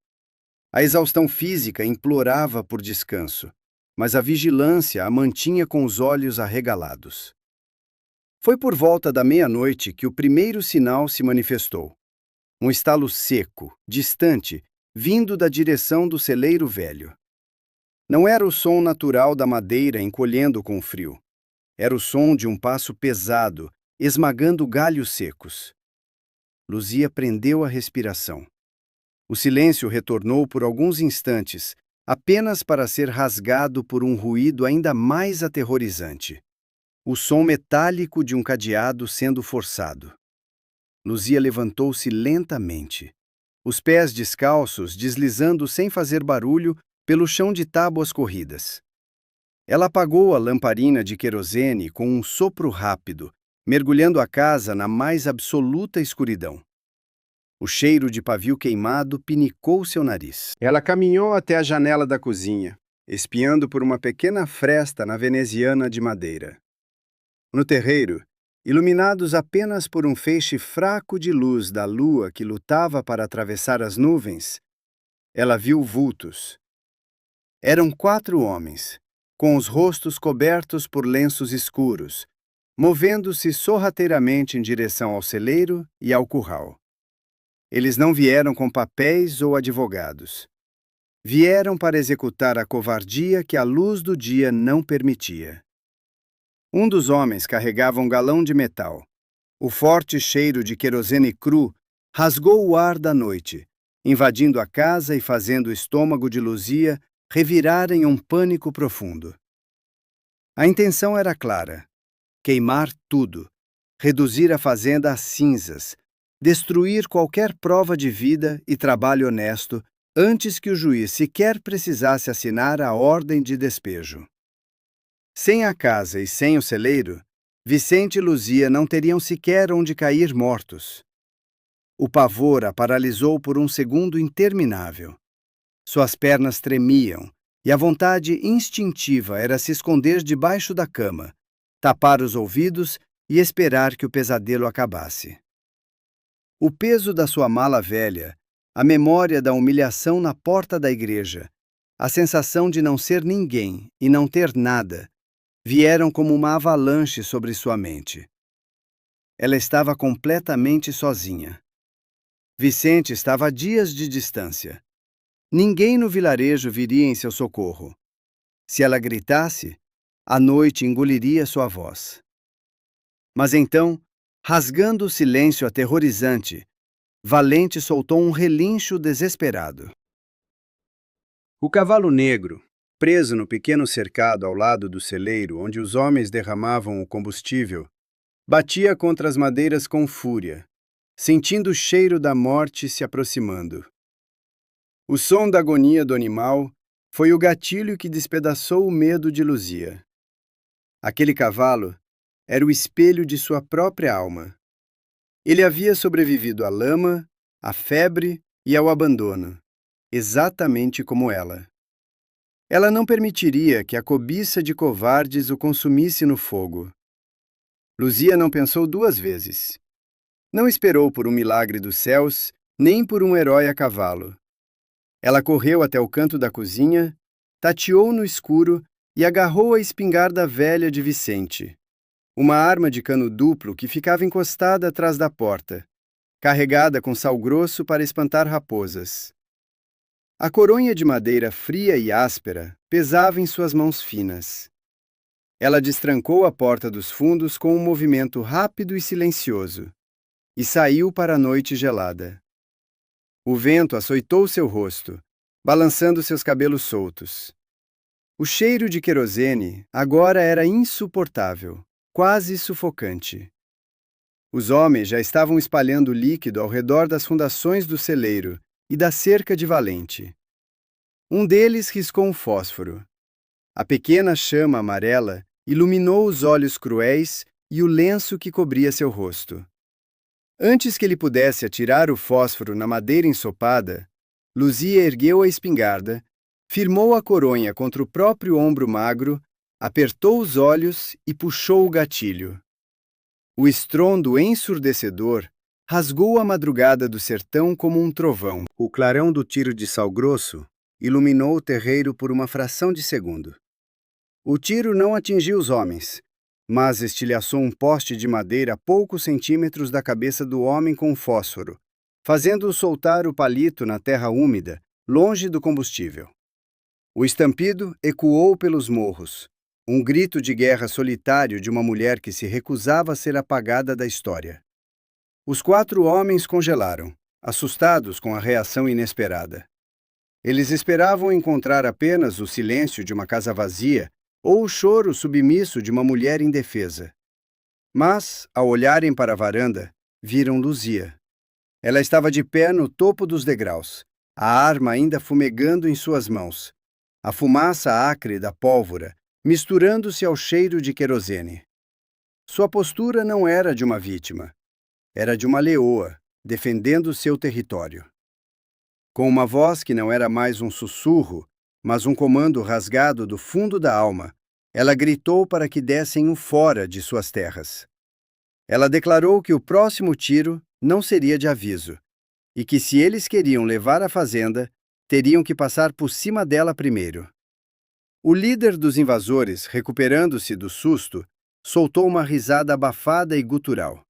A exaustão física implorava por descanso, mas a vigilância a mantinha com os olhos arregalados. Foi por volta da meia-noite que o primeiro sinal se manifestou. Um estalo seco, distante, vindo da direção do celeiro velho. Não era o som natural da madeira encolhendo com o frio. Era o som de um passo pesado, esmagando galhos secos. Luzia prendeu a respiração. O silêncio retornou por alguns instantes, apenas para ser rasgado por um ruído ainda mais aterrorizante. O som metálico de um cadeado sendo forçado. Luzia levantou-se lentamente, os pés descalços deslizando sem fazer barulho pelo chão de tábuas corridas. Ela apagou a lamparina de querosene com um sopro rápido, mergulhando a casa na mais absoluta escuridão. O cheiro de pavio queimado pinicou seu nariz. Ela caminhou até a janela da cozinha, espiando por uma pequena fresta na veneziana de madeira. No terreiro, iluminados apenas por um feixe fraco de luz da lua que lutava para atravessar as nuvens, ela viu vultos. Eram 4 homens, com os rostos cobertos por lenços escuros, movendo-se sorrateiramente em direção ao celeiro e ao curral. Eles não vieram com papéis ou advogados. Vieram para executar a covardia que a luz do dia não permitia. Um dos homens carregava um galão de metal. O forte cheiro de querosene cru rasgou o ar da noite, invadindo a casa e fazendo o estômago de Luzia revirar em um pânico profundo. A intenção era clara: queimar tudo, reduzir a fazenda a cinzas, destruir qualquer prova de vida e trabalho honesto antes que o juiz sequer precisasse assinar a ordem de despejo. Sem a casa e sem o celeiro, Vicente e Luzia não teriam sequer onde cair mortos. O pavor a paralisou por um segundo interminável. Suas pernas tremiam e a vontade instintiva era se esconder debaixo da cama, tapar os ouvidos e esperar que o pesadelo acabasse. O peso da sua mala velha, a memória da humilhação na porta da igreja, a sensação de não ser ninguém e não ter nada, vieram como uma avalanche sobre sua mente. Ela estava completamente sozinha. Vicente estava a dias de distância. Ninguém no vilarejo viria em seu socorro. Se ela gritasse, a noite engoliria sua voz. Mas então, rasgando o silêncio aterrorizante, Valente soltou um relincho desesperado. O cavalo negro, preso no pequeno cercado ao lado do celeiro onde os homens derramavam o combustível, batia contra as madeiras com fúria, sentindo o cheiro da morte se aproximando. O som da agonia do animal foi o gatilho que despedaçou o medo de Luzia. Aquele cavalo era o espelho de sua própria alma. Ele havia sobrevivido à lama, à febre e ao abandono, exatamente como ela. Ela não permitiria que a cobiça de covardes o consumisse no fogo. Luzia não pensou 2 vezes. Não esperou por um milagre dos céus, nem por um herói a cavalo. Ela correu até o canto da cozinha, tateou no escuro e agarrou a espingarda velha de Vicente, uma arma de cano duplo que ficava encostada atrás da porta, carregada com sal grosso para espantar raposas. A coronha de madeira fria e áspera pesava em suas mãos finas. Ela destrancou a porta dos fundos com um movimento rápido e silencioso, e saiu para a noite gelada. O vento açoitou seu rosto, balançando seus cabelos soltos. O cheiro de querosene agora era insuportável, quase sufocante. Os homens já estavam espalhando líquido ao redor das fundações do celeiro e da cerca de valente. Um deles riscou um fósforo. A pequena chama amarela iluminou os olhos cruéis e o lenço que cobria seu rosto. Antes que ele pudesse atirar o fósforo na madeira ensopada, Luzia ergueu a espingarda, firmou a coronha contra o próprio ombro magro, apertou os olhos e puxou o gatilho. O estrondo ensurdecedor rasgou a madrugada do sertão como um trovão. O clarão do tiro de sal grosso iluminou o terreiro por uma fração de segundo. O tiro não atingiu os homens, mas estilhaçou um poste de madeira a poucos centímetros da cabeça do homem com o fósforo, fazendo-o soltar o palito na terra úmida, longe do combustível. O estampido ecoou pelos morros, um grito de guerra solitário de uma mulher que se recusava a ser apagada da história. Os 4 homens congelaram, assustados com a reação inesperada. Eles esperavam encontrar apenas o silêncio de uma casa vazia ou o choro submisso de uma mulher indefesa. Mas, ao olharem para a varanda, viram Luzia. Ela estava de pé no topo dos degraus, a arma ainda fumegando em suas mãos, a fumaça acre da pólvora misturando-se ao cheiro de querosene. Sua postura não era de uma vítima, era de uma leoa, defendendo seu território. Com uma voz que não era mais um sussurro, mas um comando rasgado do fundo da alma, ela gritou para que dessem o fora de suas terras. Ela declarou que o próximo tiro não seria de aviso, e que se eles queriam levar a fazenda, teriam que passar por cima dela primeiro. O líder dos invasores, recuperando-se do susto, soltou uma risada abafada e gutural.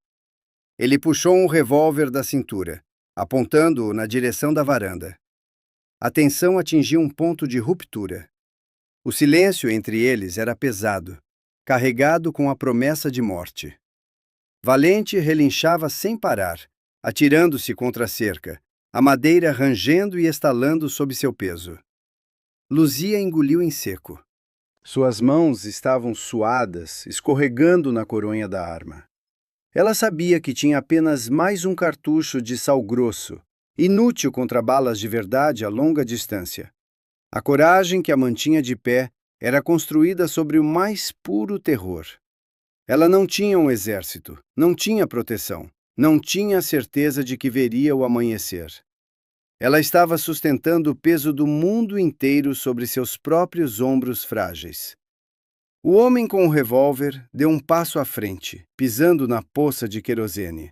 Ele puxou um revólver da cintura, apontando-o na direção da varanda. A tensão atingiu um ponto de ruptura. O silêncio entre eles era pesado, carregado com a promessa de morte. Valente relinchava sem parar, atirando-se contra a cerca, a madeira rangendo e estalando sob seu peso. Luzia engoliu em seco. Suas mãos estavam suadas, escorregando na coronha da arma. Ela sabia que tinha apenas mais um cartucho de sal grosso, inútil contra balas de verdade a longa distância. A coragem que a mantinha de pé era construída sobre o mais puro terror. Ela não tinha um exército, não tinha proteção, não tinha a certeza de que veria o amanhecer. Ela estava sustentando o peso do mundo inteiro sobre seus próprios ombros frágeis. O homem com o revólver deu um passo à frente, pisando na poça de querosene.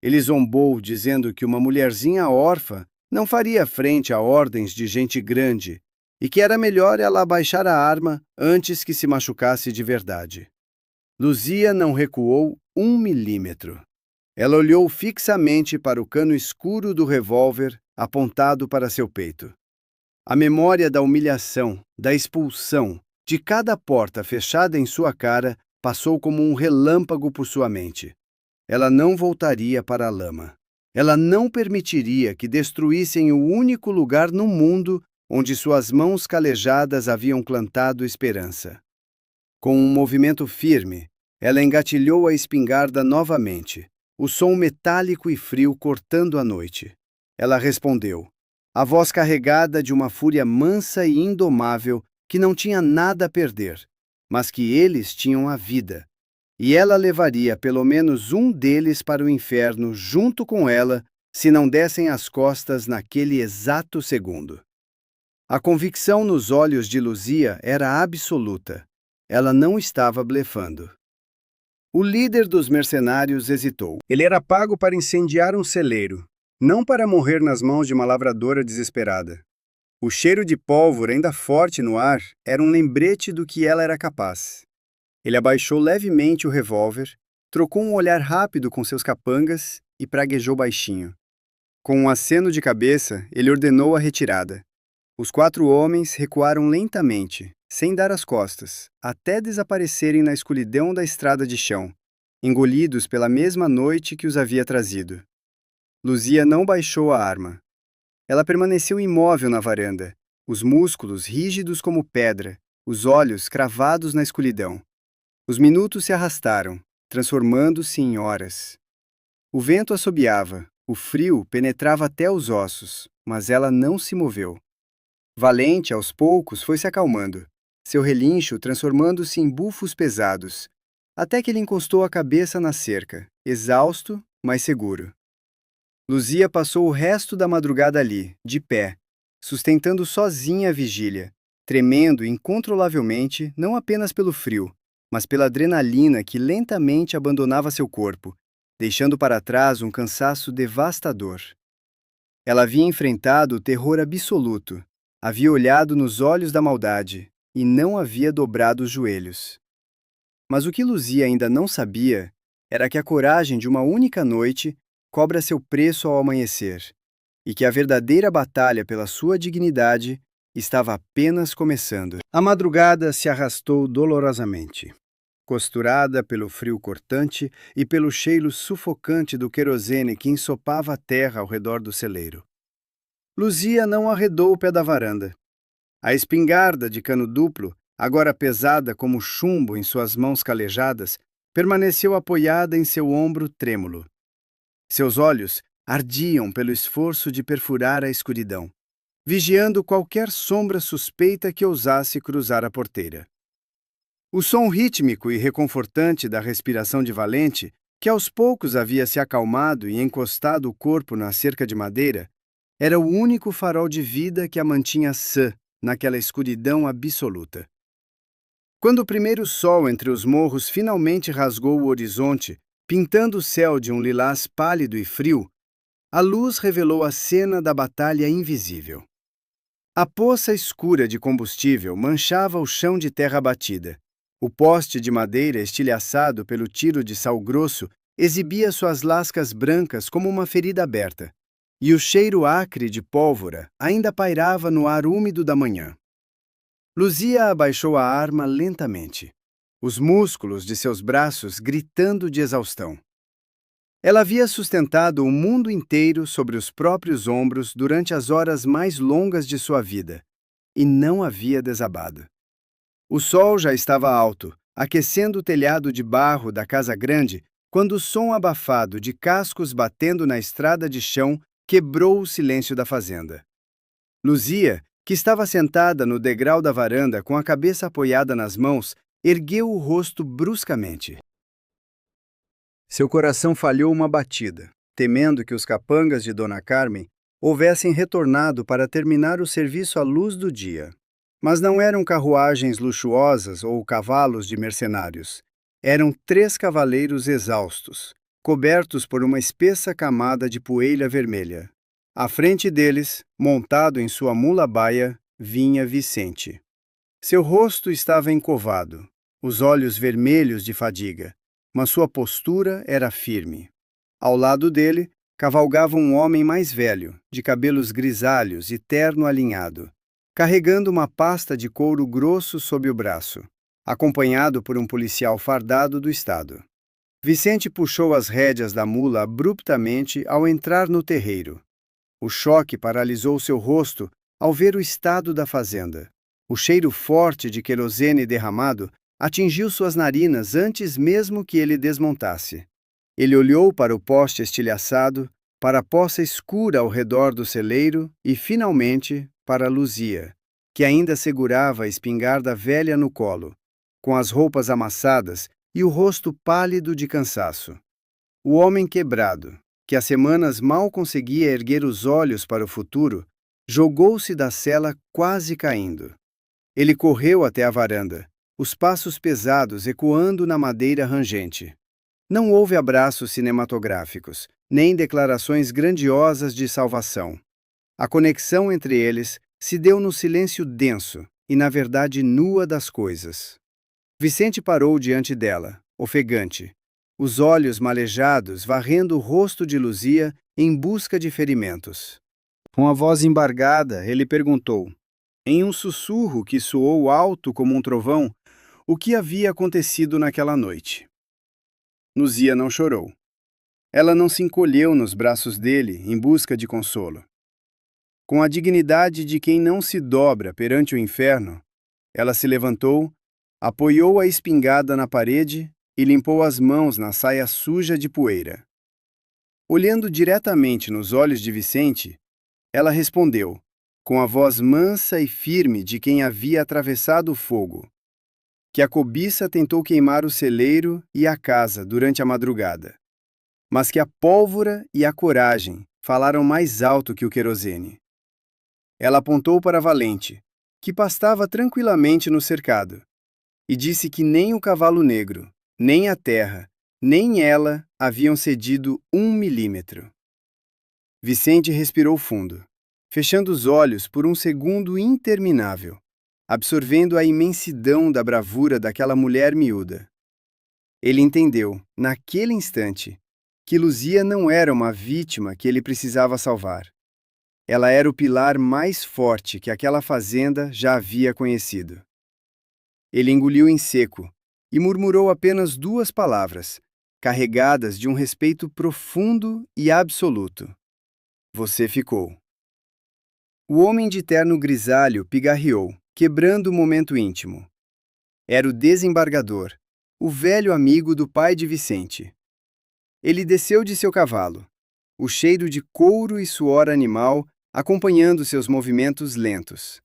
Ele zombou, dizendo que uma mulherzinha órfã não faria frente a ordens de gente grande e que era melhor ela abaixar a arma antes que se machucasse de verdade. Luzia não recuou 1 milímetro. Ela olhou fixamente para o cano escuro do revólver apontado para seu peito. A memória da humilhação, da expulsão, de cada porta fechada em sua cara passou como um relâmpago por sua mente. Ela não voltaria para a lama. Ela não permitiria que destruíssem o único lugar no mundo onde suas mãos calejadas haviam plantado esperança. Com um movimento firme, ela engatilhou a espingarda novamente, o som metálico e frio cortando a noite. Ela respondeu, a voz carregada de uma fúria mansa e indomável que não tinha nada a perder, mas que eles tinham a vida, e ela levaria pelo menos um deles para o inferno junto com ela se não dessem as costas naquele exato segundo. A convicção nos olhos de Luzia era absoluta. Ela não estava blefando. O líder dos mercenários hesitou. Ele era pago para incendiar um celeiro, não para morrer nas mãos de uma lavradora desesperada. O cheiro de pólvora ainda forte no ar era um lembrete do que ela era capaz. Ele abaixou levemente o revólver, trocou um olhar rápido com seus capangas e praguejou baixinho. Com um aceno de cabeça, ele ordenou a retirada. Os 4 homens recuaram lentamente, sem dar as costas, até desaparecerem na escuridão da estrada de chão, engolidos pela mesma noite que os havia trazido. Luzia não baixou a arma. Ela permaneceu imóvel na varanda, os músculos rígidos como pedra, os olhos cravados na escuridão. Os minutos se arrastaram, transformando-se em horas. O vento assobiava, o frio penetrava até os ossos, mas ela não se moveu. Valente, aos poucos, foi se acalmando, seu relincho transformando-se em bufos pesados, até que ele encostou a cabeça na cerca, exausto, mas seguro. Luzia passou o resto da madrugada ali, de pé, sustentando sozinha a vigília, tremendo incontrolavelmente não apenas pelo frio, mas pela adrenalina que lentamente abandonava seu corpo, deixando para trás um cansaço devastador. Ela havia enfrentado o terror absoluto, havia olhado nos olhos da maldade e não havia dobrado os joelhos. Mas o que Luzia ainda não sabia era que a coragem de uma única noite cobra seu preço ao amanhecer, e que a verdadeira batalha pela sua dignidade estava apenas começando. A madrugada se arrastou dolorosamente, costurada pelo frio cortante e pelo cheiro sufocante do querosene que ensopava a terra ao redor do celeiro. Luzia não arredou o pé da varanda. A espingarda de cano duplo, agora pesada como chumbo em suas mãos calejadas, permaneceu apoiada em seu ombro trêmulo. Seus olhos ardiam pelo esforço de perfurar a escuridão, vigiando qualquer sombra suspeita que ousasse cruzar a porteira. O som rítmico e reconfortante da respiração de Valente, que aos poucos havia se acalmado e encostado o corpo na cerca de madeira, era o único farol de vida que a mantinha sã naquela escuridão absoluta. Quando o primeiro sol entre os morros finalmente rasgou o horizonte, pintando o céu de um lilás pálido e frio, a luz revelou a cena da batalha invisível. A poça escura de combustível manchava o chão de terra batida. O poste de madeira estilhaçado pelo tiro de sal grosso exibia suas lascas brancas como uma ferida aberta, e o cheiro acre de pólvora ainda pairava no ar úmido da manhã. Luzia abaixou a arma lentamente, os músculos de seus braços gritando de exaustão. Ela havia sustentado o mundo inteiro sobre os próprios ombros durante as horas mais longas de sua vida, e não havia desabado. O sol já estava alto, aquecendo o telhado de barro da casa grande, quando o som abafado de cascos batendo na estrada de chão quebrou o silêncio da fazenda. Luzia, que estava sentada no degrau da varanda com a cabeça apoiada nas mãos, ergueu o rosto bruscamente. Seu coração falhou uma batida, temendo que os capangas de Dona Carmen houvessem retornado para terminar o serviço à luz do dia. Mas não eram carruagens luxuosas ou cavalos de mercenários. Eram 3 cavaleiros exaustos, cobertos por uma espessa camada de poeira vermelha. À frente deles, montado em sua mula baia, vinha Vicente. Seu rosto estava encovado, os olhos vermelhos de fadiga, mas sua postura era firme. Ao lado dele, cavalgava um homem mais velho, de cabelos grisalhos e terno alinhado, carregando uma pasta de couro grosso sob o braço, acompanhado por um policial fardado do estado. Vicente puxou as rédeas da mula abruptamente ao entrar no terreiro. O choque paralisou seu rosto ao ver o estado da fazenda. O cheiro forte de querosene derramado atingiu suas narinas antes mesmo que ele desmontasse. Ele olhou para o poste estilhaçado, para a poça escura ao redor do celeiro e, finalmente, para Luzia, que ainda segurava a espingarda velha no colo, com as roupas amassadas e o rosto pálido de cansaço. O homem quebrado, que há semanas mal conseguia erguer os olhos para o futuro, jogou-se da sela quase caindo. Ele correu até a varanda, os passos pesados ecoando na madeira rangente. Não houve abraços cinematográficos, nem declarações grandiosas de salvação. A conexão entre eles se deu no silêncio denso e na verdade nua das coisas. Vicente parou diante dela, ofegante, os olhos malejados varrendo o rosto de Luzia em busca de ferimentos. Com a voz embargada, ele perguntou, em um sussurro que soou alto como um trovão, o que havia acontecido naquela noite. Luzia não chorou. Ela não se encolheu nos braços dele em busca de consolo. Com a dignidade de quem não se dobra perante o inferno, ela se levantou, apoiou a espingarda na parede e limpou as mãos na saia suja de poeira. Olhando diretamente nos olhos de Vicente, ela respondeu, com a voz mansa e firme de quem havia atravessado o fogo, que a cobiça tentou queimar o celeiro e a casa durante a madrugada, mas que a pólvora e a coragem falaram mais alto que o querosene. Ela apontou para Valente, que pastava tranquilamente no cercado, e disse que nem o cavalo negro, nem a terra, nem ela haviam cedido 1 milímetro. Vicente respirou fundo, fechando os olhos por um segundo interminável, absorvendo a imensidão da bravura daquela mulher miúda. Ele entendeu, naquele instante, que Luzia não era uma vítima que ele precisava salvar. Ela era o pilar mais forte que aquela fazenda já havia conhecido. Ele engoliu em seco e murmurou apenas 2 palavras, carregadas de um respeito profundo e absoluto. Você ficou. O homem de terno grisalho pigarreou, quebrando o momento íntimo. Era o desembargador, o velho amigo do pai de Vicente. Ele desceu de seu cavalo, o cheiro de couro e suor animal acompanhando seus movimentos lentos.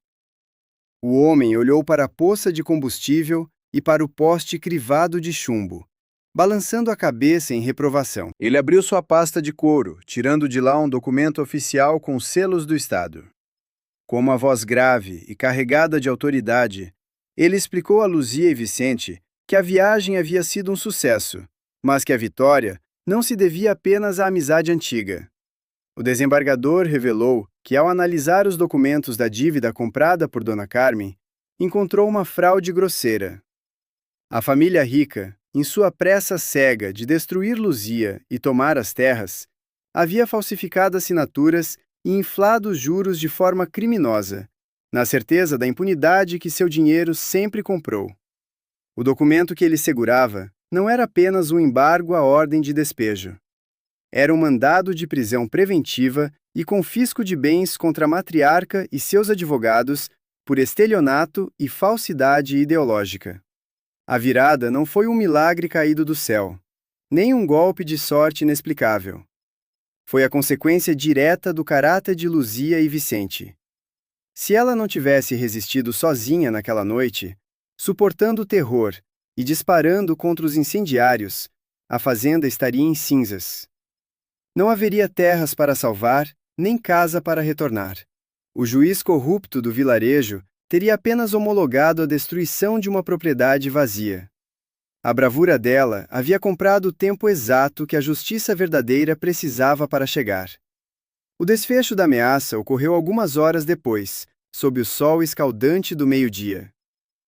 O homem olhou para a poça de combustível e para o poste crivado de chumbo, balançando a cabeça em reprovação. Ele abriu sua pasta de couro, tirando de lá um documento oficial com selos do Estado. Com uma voz grave e carregada de autoridade, ele explicou a Luzia e Vicente que a viagem havia sido um sucesso, mas que a vitória não se devia apenas à amizade antiga. O desembargador revelou que, ao analisar os documentos da dívida comprada por Dona Carmen, encontrou uma fraude grosseira. A família rica, em sua pressa cega de destruir Luzia e tomar as terras, havia falsificado assinaturas e inflado os juros de forma criminosa, na certeza da impunidade que seu dinheiro sempre comprou. O documento que ele segurava não era apenas um embargo à ordem de despejo. Era um mandado de prisão preventiva e confisco de bens contra a matriarca e seus advogados por estelionato e falsidade ideológica. A virada não foi um milagre caído do céu, nem um golpe de sorte inexplicável. Foi a consequência direta do caráter de Luzia e Vicente. Se ela não tivesse resistido sozinha naquela noite, suportando o terror e disparando contra os incendiários, a fazenda estaria em cinzas. Não haveria terras para salvar, nem casa para retornar. O juiz corrupto do vilarejo teria apenas homologado a destruição de uma propriedade vazia. A bravura dela havia comprado o tempo exato que a justiça verdadeira precisava para chegar. O desfecho da ameaça ocorreu algumas horas depois, sob o sol escaldante do meio-dia.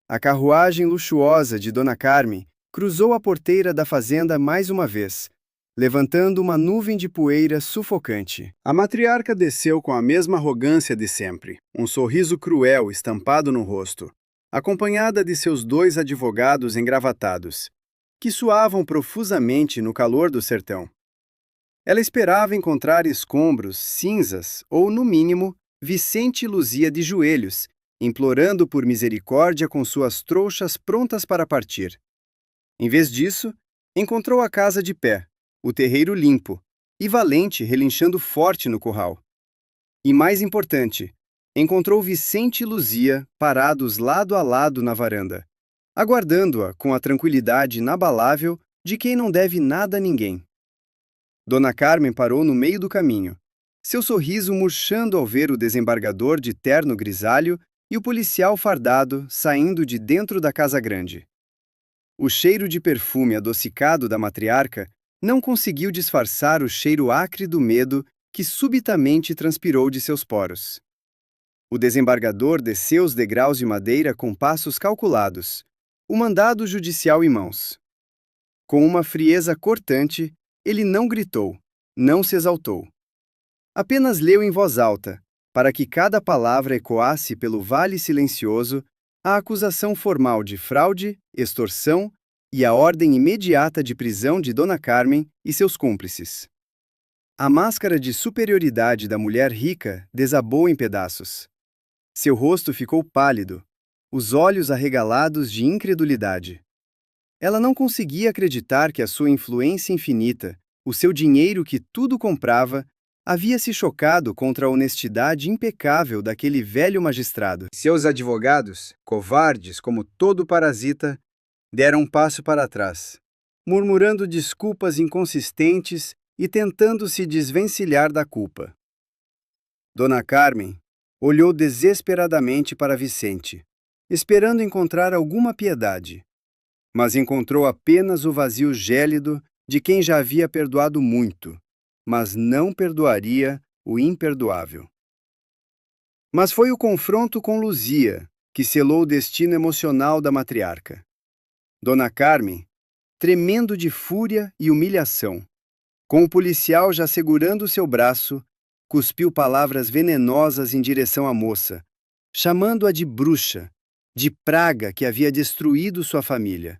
A carruagem luxuosa de Dona Carmen cruzou a porteira da fazenda mais uma vez, levantando uma nuvem de poeira sufocante. A matriarca desceu com a mesma arrogância de sempre, um sorriso cruel estampado no rosto, acompanhada de seus 2 advogados engravatados, que suavam profusamente no calor do sertão. Ela esperava encontrar escombros, cinzas ou, no mínimo, Vicente e Luzia de joelhos, implorando por misericórdia com suas trouxas prontas para partir. Em vez disso, encontrou a casa de pé, o terreiro limpo, e Valente relinchando forte no curral. E mais importante, encontrou Vicente e Luzia parados lado a lado na varanda, aguardando-a com a tranquilidade inabalável de quem não deve nada a ninguém. Dona Carmen parou no meio do caminho, seu sorriso murchando ao ver o desembargador de terno grisalho e o policial fardado saindo de dentro da casa grande. O cheiro de perfume adocicado da matriarca não conseguiu disfarçar o cheiro acre do medo que subitamente transpirou de seus poros. O desembargador desceu os degraus de madeira com passos calculados, o mandado judicial em mãos. Com uma frieza cortante, ele não gritou, não se exaltou. Apenas leu em voz alta, para que cada palavra ecoasse pelo vale silencioso, a acusação formal de fraude, extorsão e a ordem imediata de prisão de Dona Carmen e seus cúmplices. A máscara de superioridade da mulher rica desabou em pedaços. Seu rosto ficou pálido, os olhos arregalados de incredulidade. Ela não conseguia acreditar que a sua influência infinita, o seu dinheiro que tudo comprava, havia se chocado contra a honestidade impecável daquele velho magistrado. Seus advogados, covardes como todo parasita, deram um passo para trás, murmurando desculpas inconsistentes e tentando se desvencilhar da culpa. Dona Carmen olhou desesperadamente para Vicente, esperando encontrar alguma piedade, mas encontrou apenas o vazio gélido de quem já havia perdoado muito, mas não perdoaria o imperdoável. Mas foi o confronto com Luzia que selou o destino emocional da matriarca. Dona Carmen, tremendo de fúria e humilhação, com o policial já segurando seu braço, cuspiu palavras venenosas em direção à moça, chamando-a de bruxa, de praga que havia destruído sua família.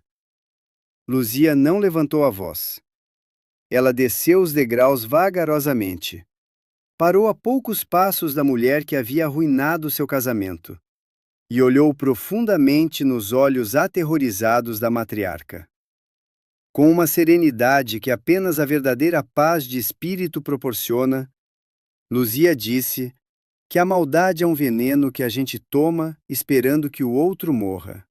Luzia não levantou a voz. Ela desceu os degraus vagarosamente. Parou a poucos passos da mulher que havia arruinado seu casamento e olhou profundamente nos olhos aterrorizados da matriarca. Com uma serenidade que apenas a verdadeira paz de espírito proporciona, Luzia disse que a maldade é um veneno que a gente toma esperando que o outro morra.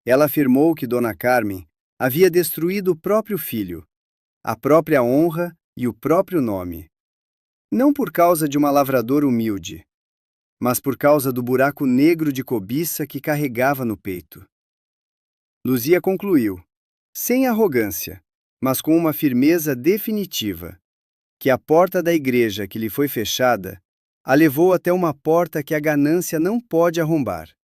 Ela afirmou que Dona Carmen havia destruído o próprio filho, a própria honra e o próprio nome. Não por causa de uma lavradora humilde, mas por causa do buraco negro de cobiça que carregava no peito. Luzia concluiu, sem arrogância, mas com uma firmeza definitiva, que a porta da igreja que lhe foi fechada a levou até uma porta que a ganância não pode arrombar,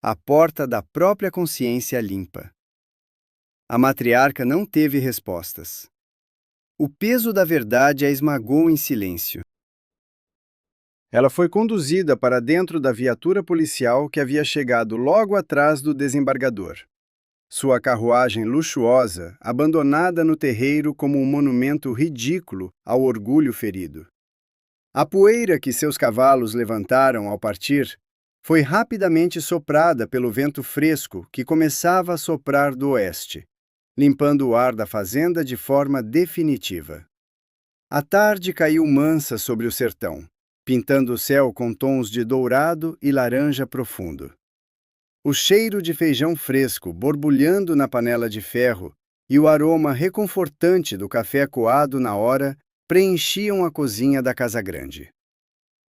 a porta da própria consciência limpa. A matriarca não teve respostas. O peso da verdade a esmagou em silêncio. Ela foi conduzida para dentro da viatura policial que havia chegado logo atrás do desembargador. Sua carruagem luxuosa, abandonada no terreiro como um monumento ridículo ao orgulho ferido. A poeira que seus cavalos levantaram ao partir foi rapidamente soprada pelo vento fresco que começava a soprar do oeste, limpando o ar da fazenda de forma definitiva. A tarde caiu mansa sobre o sertão, pintando o céu com tons de dourado e laranja profundo. O cheiro de feijão fresco borbulhando na panela de ferro e o aroma reconfortante do café coado na hora preenchiam a cozinha da casa grande.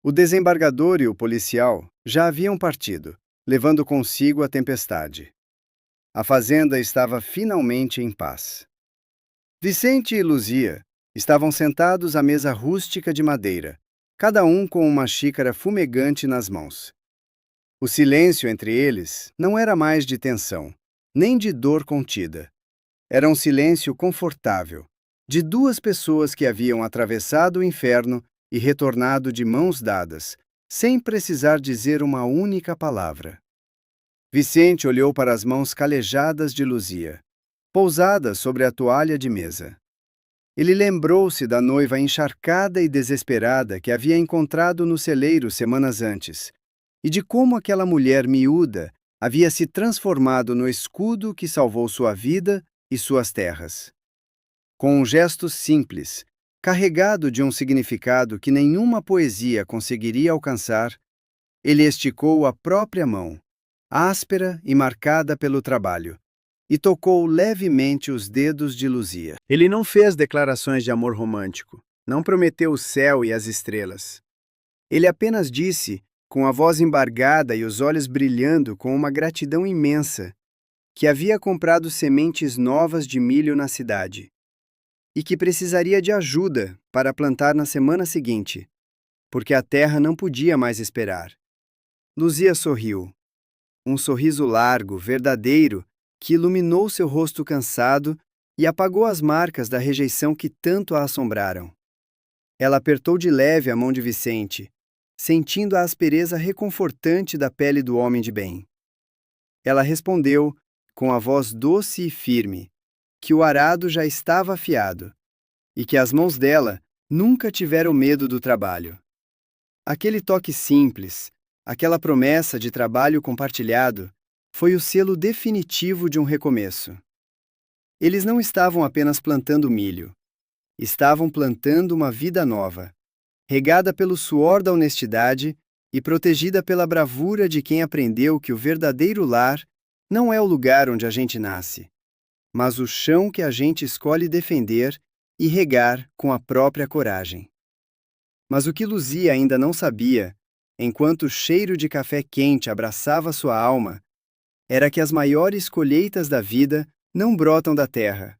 O desembargador e o policial já haviam partido, levando consigo a tempestade. A fazenda estava finalmente em paz. Vicente e Luzia estavam sentados à mesa rústica de madeira, cada um com uma xícara fumegante nas mãos. O silêncio entre eles não era mais de tensão, nem de dor contida. Era um silêncio confortável, de duas pessoas que haviam atravessado o inferno e retornado de mãos dadas, sem precisar dizer uma única palavra. Vicente olhou para as mãos calejadas de Luzia, pousadas sobre a toalha de mesa. Ele lembrou-se da noiva encharcada e desesperada que havia encontrado no celeiro semanas antes, e de como aquela mulher miúda havia se transformado no escudo que salvou sua vida e suas terras. Com um gesto simples, carregado de um significado que nenhuma poesia conseguiria alcançar, ele esticou a própria mão, áspera e marcada pelo trabalho, e tocou levemente os dedos de Luzia. Ele não fez declarações de amor romântico, não prometeu o céu e as estrelas. Ele apenas disse, com a voz embargada e os olhos brilhando com uma gratidão imensa, que havia comprado sementes novas de milho na cidade e que precisaria de ajuda para plantar na semana seguinte, porque a terra não podia mais esperar. Luzia sorriu. um sorriso largo, verdadeiro, que iluminou seu rosto cansado e apagou as marcas da rejeição que tanto a assombraram. Ela apertou de leve a mão de Vicente, sentindo a aspereza reconfortante da pele do homem de bem. Ela respondeu, com a voz doce e firme, que o arado já estava afiado e que as mãos dela nunca tiveram medo do trabalho. Aquele toque simples, aquela promessa de trabalho compartilhado, foi o selo definitivo de um recomeço. Eles não estavam apenas plantando milho. Estavam plantando uma vida nova, regada pelo suor da honestidade e protegida pela bravura de quem aprendeu que o verdadeiro lar não é o lugar onde a gente nasce, mas o chão que a gente escolhe defender e regar com a própria coragem. Mas o que Luzia ainda não sabia, enquanto o cheiro de café quente abraçava sua alma, era que as maiores colheitas da vida não brotam da terra,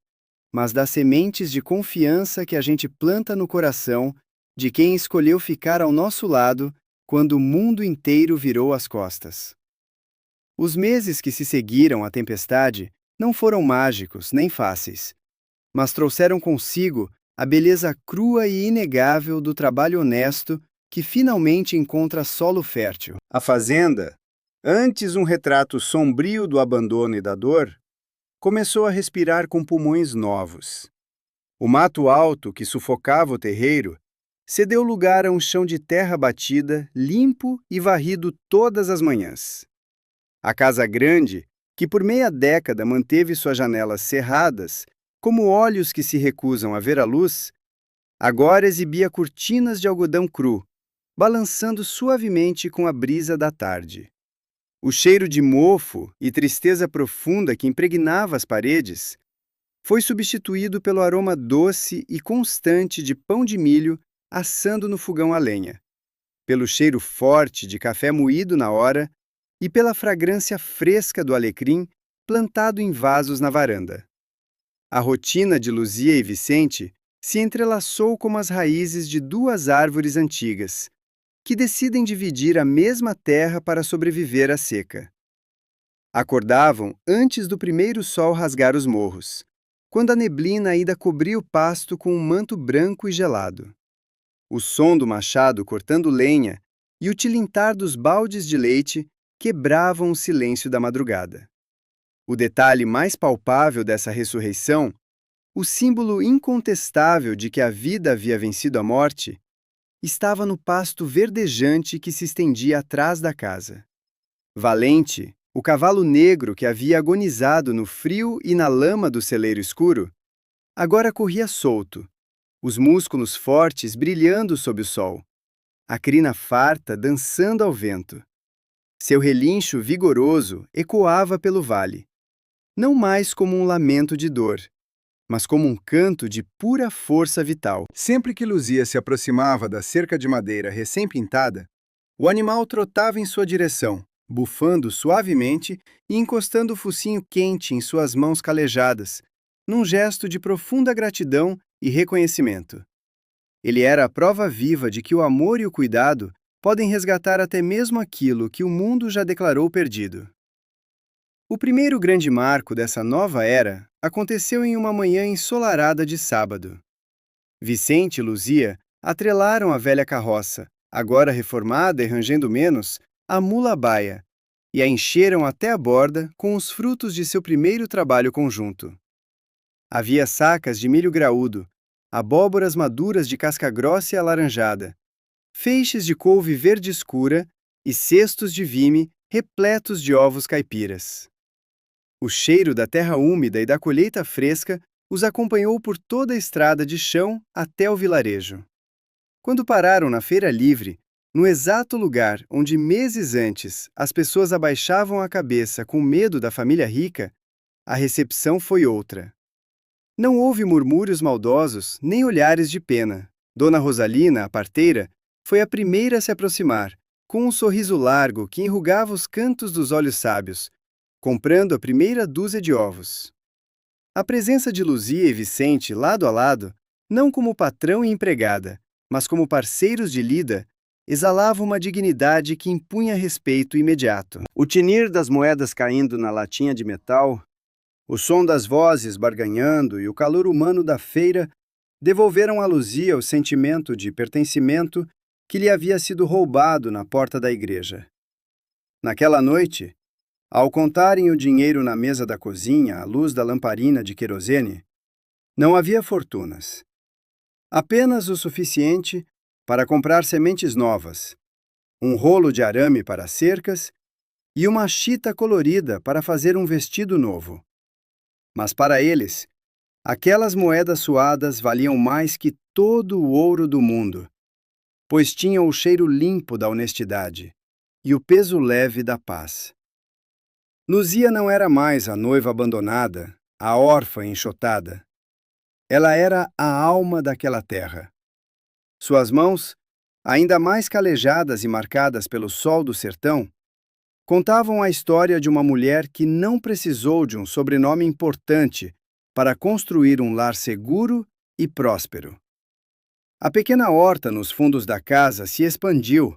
mas das sementes de confiança que a gente planta no coração de quem escolheu ficar ao nosso lado quando o mundo inteiro virou as costas. Os meses que se seguiram à tempestade não foram mágicos nem fáceis, mas trouxeram consigo a beleza crua e inegável do trabalho honesto que finalmente encontra solo fértil. A fazenda, antes um retrato sombrio do abandono e da dor, começou a respirar com pulmões novos. O mato alto que sufocava o terreiro cedeu lugar a um chão de terra batida, limpo e varrido todas as manhãs. A casa grande, que por meia década manteve suas janelas cerradas, como olhos que se recusam a ver a luz, agora exibia cortinas de algodão cru, balançando suavemente com a brisa da tarde. O cheiro de mofo e tristeza profunda que impregnava as paredes foi substituído pelo aroma doce e constante de pão de milho assando no fogão a lenha, pelo cheiro forte de café moído na hora e pela fragrância fresca do alecrim plantado em vasos na varanda. A rotina de Luzia e Vicente se entrelaçou como as raízes de duas árvores antigas, que decidem dividir a mesma terra para sobreviver à seca. Acordavam antes do primeiro sol rasgar os morros, quando a neblina ainda cobria o pasto com um manto branco e gelado. O som do machado cortando lenha e o tilintar dos baldes de leite quebravam o silêncio da madrugada. O detalhe mais palpável dessa ressurreição, o símbolo incontestável de que a vida havia vencido a morte, estava no pasto verdejante que se estendia atrás da casa. Valente, o cavalo negro que havia agonizado no frio e na lama do celeiro escuro, agora corria solto, os músculos fortes brilhando sob o sol, a crina farta dançando ao vento. Seu relincho vigoroso ecoava pelo vale, não mais como um lamento de dor, mas como um canto de pura força vital. Sempre que Luzia se aproximava da cerca de madeira recém-pintada, o animal trotava em sua direção, bufando suavemente e encostando o focinho quente em suas mãos calejadas, num gesto de profunda gratidão e reconhecimento. Ele era a prova viva de que o amor e o cuidado podem resgatar até mesmo aquilo que o mundo já declarou perdido. O primeiro grande marco dessa nova era aconteceu em uma manhã ensolarada de sábado. Vicente e Luzia atrelaram a velha carroça, agora reformada e rangendo menos, à mula baia, e a encheram até a borda com os frutos de seu primeiro trabalho conjunto. Havia sacas de milho graúdo, abóboras maduras de casca grossa e alaranjada, feixes de couve verde escura e cestos de vime repletos de ovos caipiras. O cheiro da terra úmida e da colheita fresca os acompanhou por toda a estrada de chão até o vilarejo. Quando pararam na feira livre, no exato lugar onde meses antes as pessoas abaixavam a cabeça com medo da família rica, a recepção foi outra. Não houve murmúrios maldosos nem olhares de pena. Dona Rosalina, a parteira, foi a primeira a se aproximar, com um sorriso largo que enrugava os cantos dos olhos sábios, comprando a primeira dúzia de ovos. A presença de Luzia e Vicente lado a lado, não como patrão e empregada, mas como parceiros de lida, exalava uma dignidade que impunha respeito imediato. O tinir das moedas caindo na latinha de metal, o som das vozes barganhando e o calor humano da feira devolveram a Luzia o sentimento de pertencimento que lhe havia sido roubado na porta da igreja. Naquela noite, ao contarem o dinheiro na mesa da cozinha à luz da lamparina de querosene, não havia fortunas. Apenas o suficiente para comprar sementes novas, um rolo de arame para cercas e uma chita colorida para fazer um vestido novo. Mas para eles, aquelas moedas suadas valiam mais que todo o ouro do mundo, pois tinham o cheiro limpo da honestidade e o peso leve da paz. Luzia não era mais a noiva abandonada, a órfã enxotada. Ela era a alma daquela terra. Suas mãos, ainda mais calejadas e marcadas pelo sol do sertão, contavam a história de uma mulher que não precisou de um sobrenome importante para construir um lar seguro e próspero. A pequena horta nos fundos da casa se expandiu,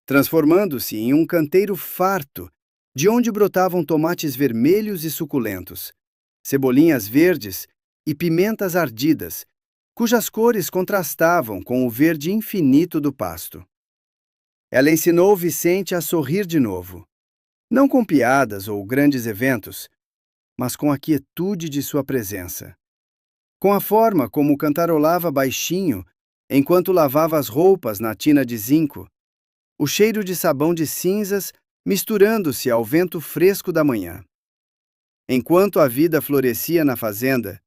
transformando-se em um canteiro farto, de onde brotavam tomates vermelhos e suculentos, cebolinhas verdes e pimentas ardidas, cujas cores contrastavam com o verde infinito do pasto. Ela ensinou Vicente a sorrir de novo, não com piadas ou grandes eventos, mas com a quietude de sua presença. Com a forma como cantarolava baixinho enquanto lavava as roupas na tina de zinco, o cheiro de sabão de cinzas misturando-se ao vento fresco da manhã. Enquanto a vida florescia na fazenda,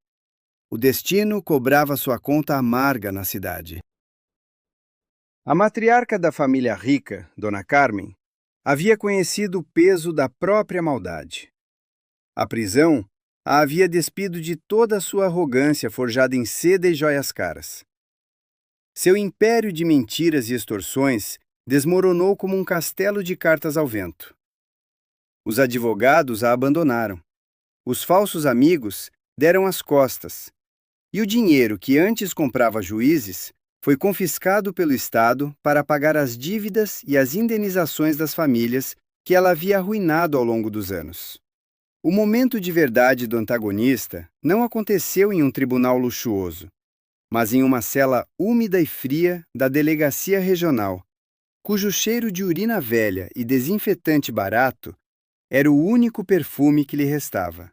o destino cobrava sua conta amarga na cidade. A matriarca da família rica, Dona Carmen, havia conhecido o peso da própria maldade. A prisão a havia despido de toda a sua arrogância forjada em seda e joias caras. Seu império de mentiras e extorsões desmoronou como um castelo de cartas ao vento. Os advogados a abandonaram. Os falsos amigos deram as costas. E o dinheiro que antes comprava juízes foi confiscado pelo Estado para pagar as dívidas e as indenizações das famílias que ela havia arruinado ao longo dos anos. O momento de verdade do antagonista não aconteceu em um tribunal luxuoso, mas em uma cela úmida e fria da delegacia regional, cujo cheiro de urina velha e desinfetante barato era o único perfume que lhe restava.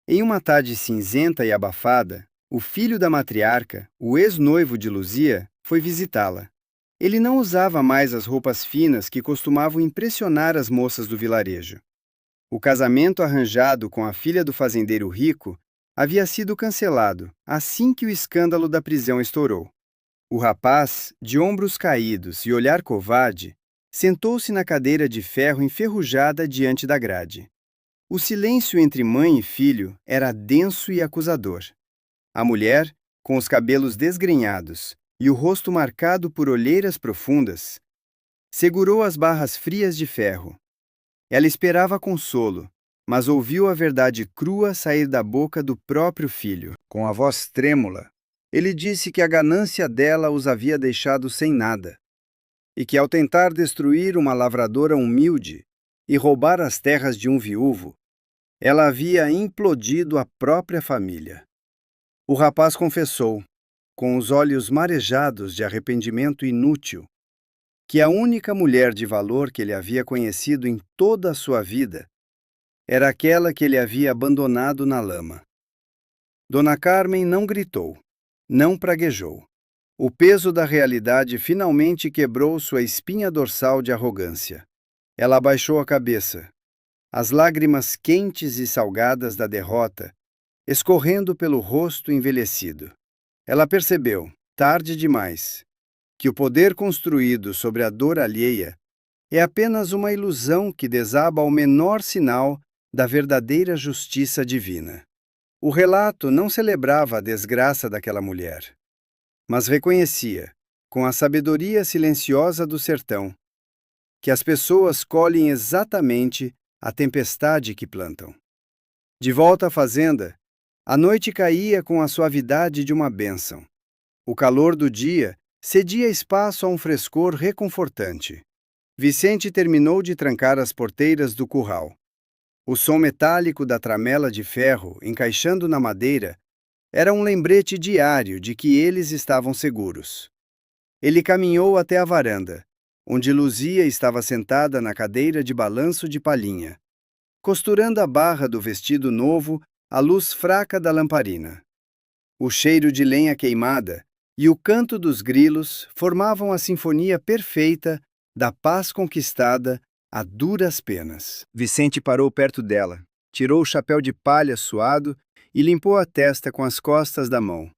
Em uma tarde cinzenta e abafada, o filho da matriarca, o ex-noivo de Luzia, foi visitá-la. Ele não usava mais as roupas finas que costumavam impressionar as moças do vilarejo. O casamento arranjado com a filha do fazendeiro rico havia sido cancelado assim que o escândalo da prisão estourou. O rapaz, de ombros caídos e olhar covarde, sentou-se na cadeira de ferro enferrujada diante da grade. O silêncio entre mãe e filho era denso e acusador. A mulher, com os cabelos desgrenhados e o rosto marcado por olheiras profundas, segurou as barras frias de ferro. Ela esperava consolo, mas ouviu a verdade crua sair da boca do próprio filho. Com a voz trêmula, ele disse que a ganância dela os havia deixado sem nada, e que ao tentar destruir uma lavradora humilde e roubar as terras de um viúvo, ela havia implodido a própria família. O rapaz confessou, com os olhos marejados de arrependimento inútil, que a única mulher de valor que ele havia conhecido em toda a sua vida era aquela que ele havia abandonado na lama. Dona Carmen não gritou, não praguejou. O peso da realidade finalmente quebrou sua espinha dorsal de arrogância. Ela abaixou a cabeça, as lágrimas quentes e salgadas da derrota escorrendo pelo rosto envelhecido. Ela percebeu, tarde demais, que o poder construído sobre a dor alheia é apenas uma ilusão que desaba ao menor sinal da verdadeira justiça divina. O relato não celebrava a desgraça daquela mulher, mas reconhecia, com a sabedoria silenciosa do sertão, que as pessoas colhem exatamente a tempestade que plantam. De volta à fazenda, a noite caía com a suavidade de uma bênção. O calor do dia cedia espaço a um frescor reconfortante. Vicente terminou de trancar as porteiras do curral. O som metálico da tramela de ferro encaixando na madeira era um lembrete diário de que eles estavam seguros. Ele caminhou até a varanda, onde Luzia estava sentada na cadeira de balanço de palhinha, costurando a barra do vestido novo à luz fraca da lamparina. O cheiro de lenha queimada e o canto dos grilos formavam a sinfonia perfeita da paz conquistada a duras penas. Vicente parou perto dela, tirou o chapéu de palha suado e limpou a testa com as costas da mão.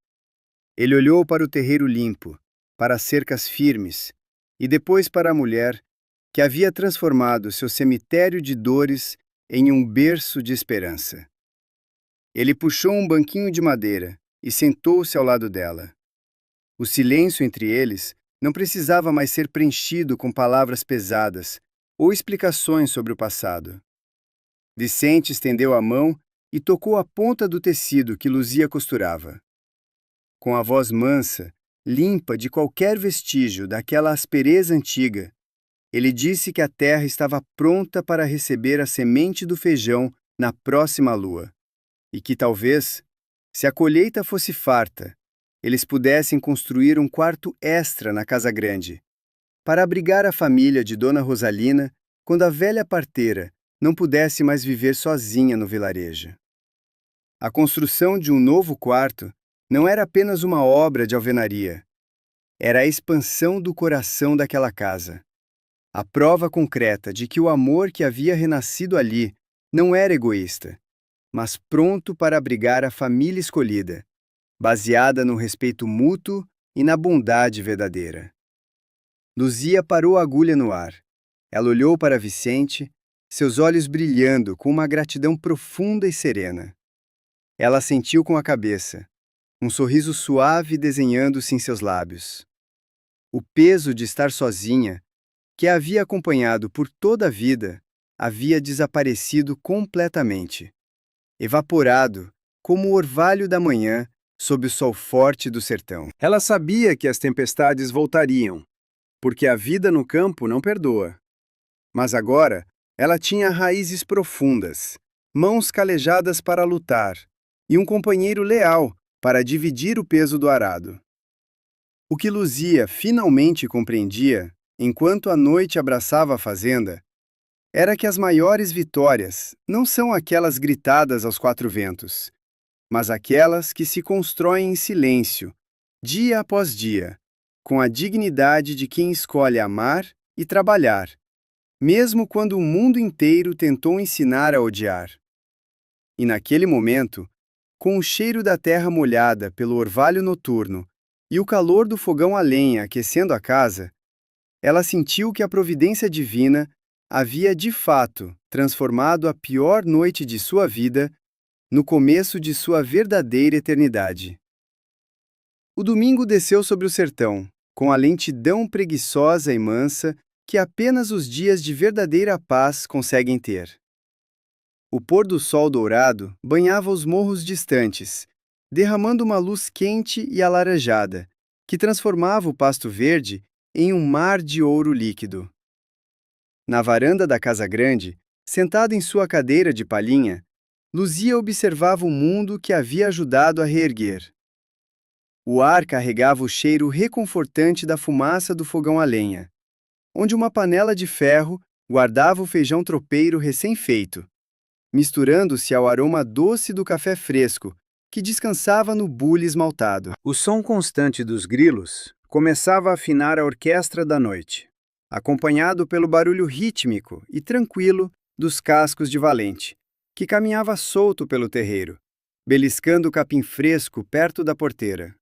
Ele olhou para o terreiro limpo, para as cercas firmes, e depois para a mulher, que havia transformado seu cemitério de dores em um berço de esperança. Ele puxou um banquinho de madeira e sentou-se ao lado dela. O silêncio entre eles não precisava mais ser preenchido com palavras pesadas ou explicações sobre o passado. Vicente estendeu a mão e tocou a ponta do tecido que Luzia costurava. Com a voz mansa, limpa de qualquer vestígio daquela aspereza antiga, ele disse que a terra estava pronta para receber a semente do feijão na próxima lua, e que talvez, se a colheita fosse farta, eles pudessem construir um quarto extra na casa grande, para abrigar a família de Dona Rosalina quando a velha parteira não pudesse mais viver sozinha no vilarejo. A construção de um novo quarto não era apenas uma obra de alvenaria. Era a expansão do coração daquela casa. A prova concreta de que o amor que havia renascido ali não era egoísta, mas pronto para abrigar a família escolhida, baseada no respeito mútuo e na bondade verdadeira. Luzia parou a agulha no ar. Ela olhou para Vicente, seus olhos brilhando com uma gratidão profunda e serena. Ela sentiu com a cabeça, um sorriso suave desenhando-se em seus lábios. O peso de estar sozinha, que a havia acompanhado por toda a vida, havia desaparecido completamente, evaporado como o orvalho da manhã sob o sol forte do sertão. Ela sabia que as tempestades voltariam, porque a vida no campo não perdoa. Mas agora, ela tinha raízes profundas, mãos calejadas para lutar, e um companheiro leal para dividir o peso do arado. O que Luzia finalmente compreendia, enquanto a noite abraçava a fazenda, era que as maiores vitórias não são aquelas gritadas aos quatro ventos, mas aquelas que se constroem em silêncio, dia após dia, com a dignidade de quem escolhe amar e trabalhar, mesmo quando o mundo inteiro tentou ensinar a odiar. E naquele momento, com o cheiro da terra molhada pelo orvalho noturno e o calor do fogão a lenha aquecendo a casa, ela sentiu que a providência divina havia de fato transformado a pior noite de sua vida no começo de sua verdadeira eternidade. O domingo desceu sobre o sertão, com a lentidão preguiçosa e mansa que apenas os dias de verdadeira paz conseguem ter. O pôr do sol dourado banhava os morros distantes, derramando uma luz quente e alaranjada, que transformava o pasto verde em um mar de ouro líquido. Na varanda da casa grande, sentada em sua cadeira de palhinha, Luzia observava o mundo que havia ajudado a reerguer. O ar carregava o cheiro reconfortante da fumaça do fogão a lenha, onde uma panela de ferro guardava o feijão tropeiro recém-feito, misturando-se ao aroma doce do café fresco, que descansava no bule esmaltado. O som constante dos grilos começava a afinar a orquestra da noite, acompanhado pelo barulho rítmico e tranquilo dos cascos de valente, que caminhava solto pelo terreiro, beliscando o capim fresco perto da porteira.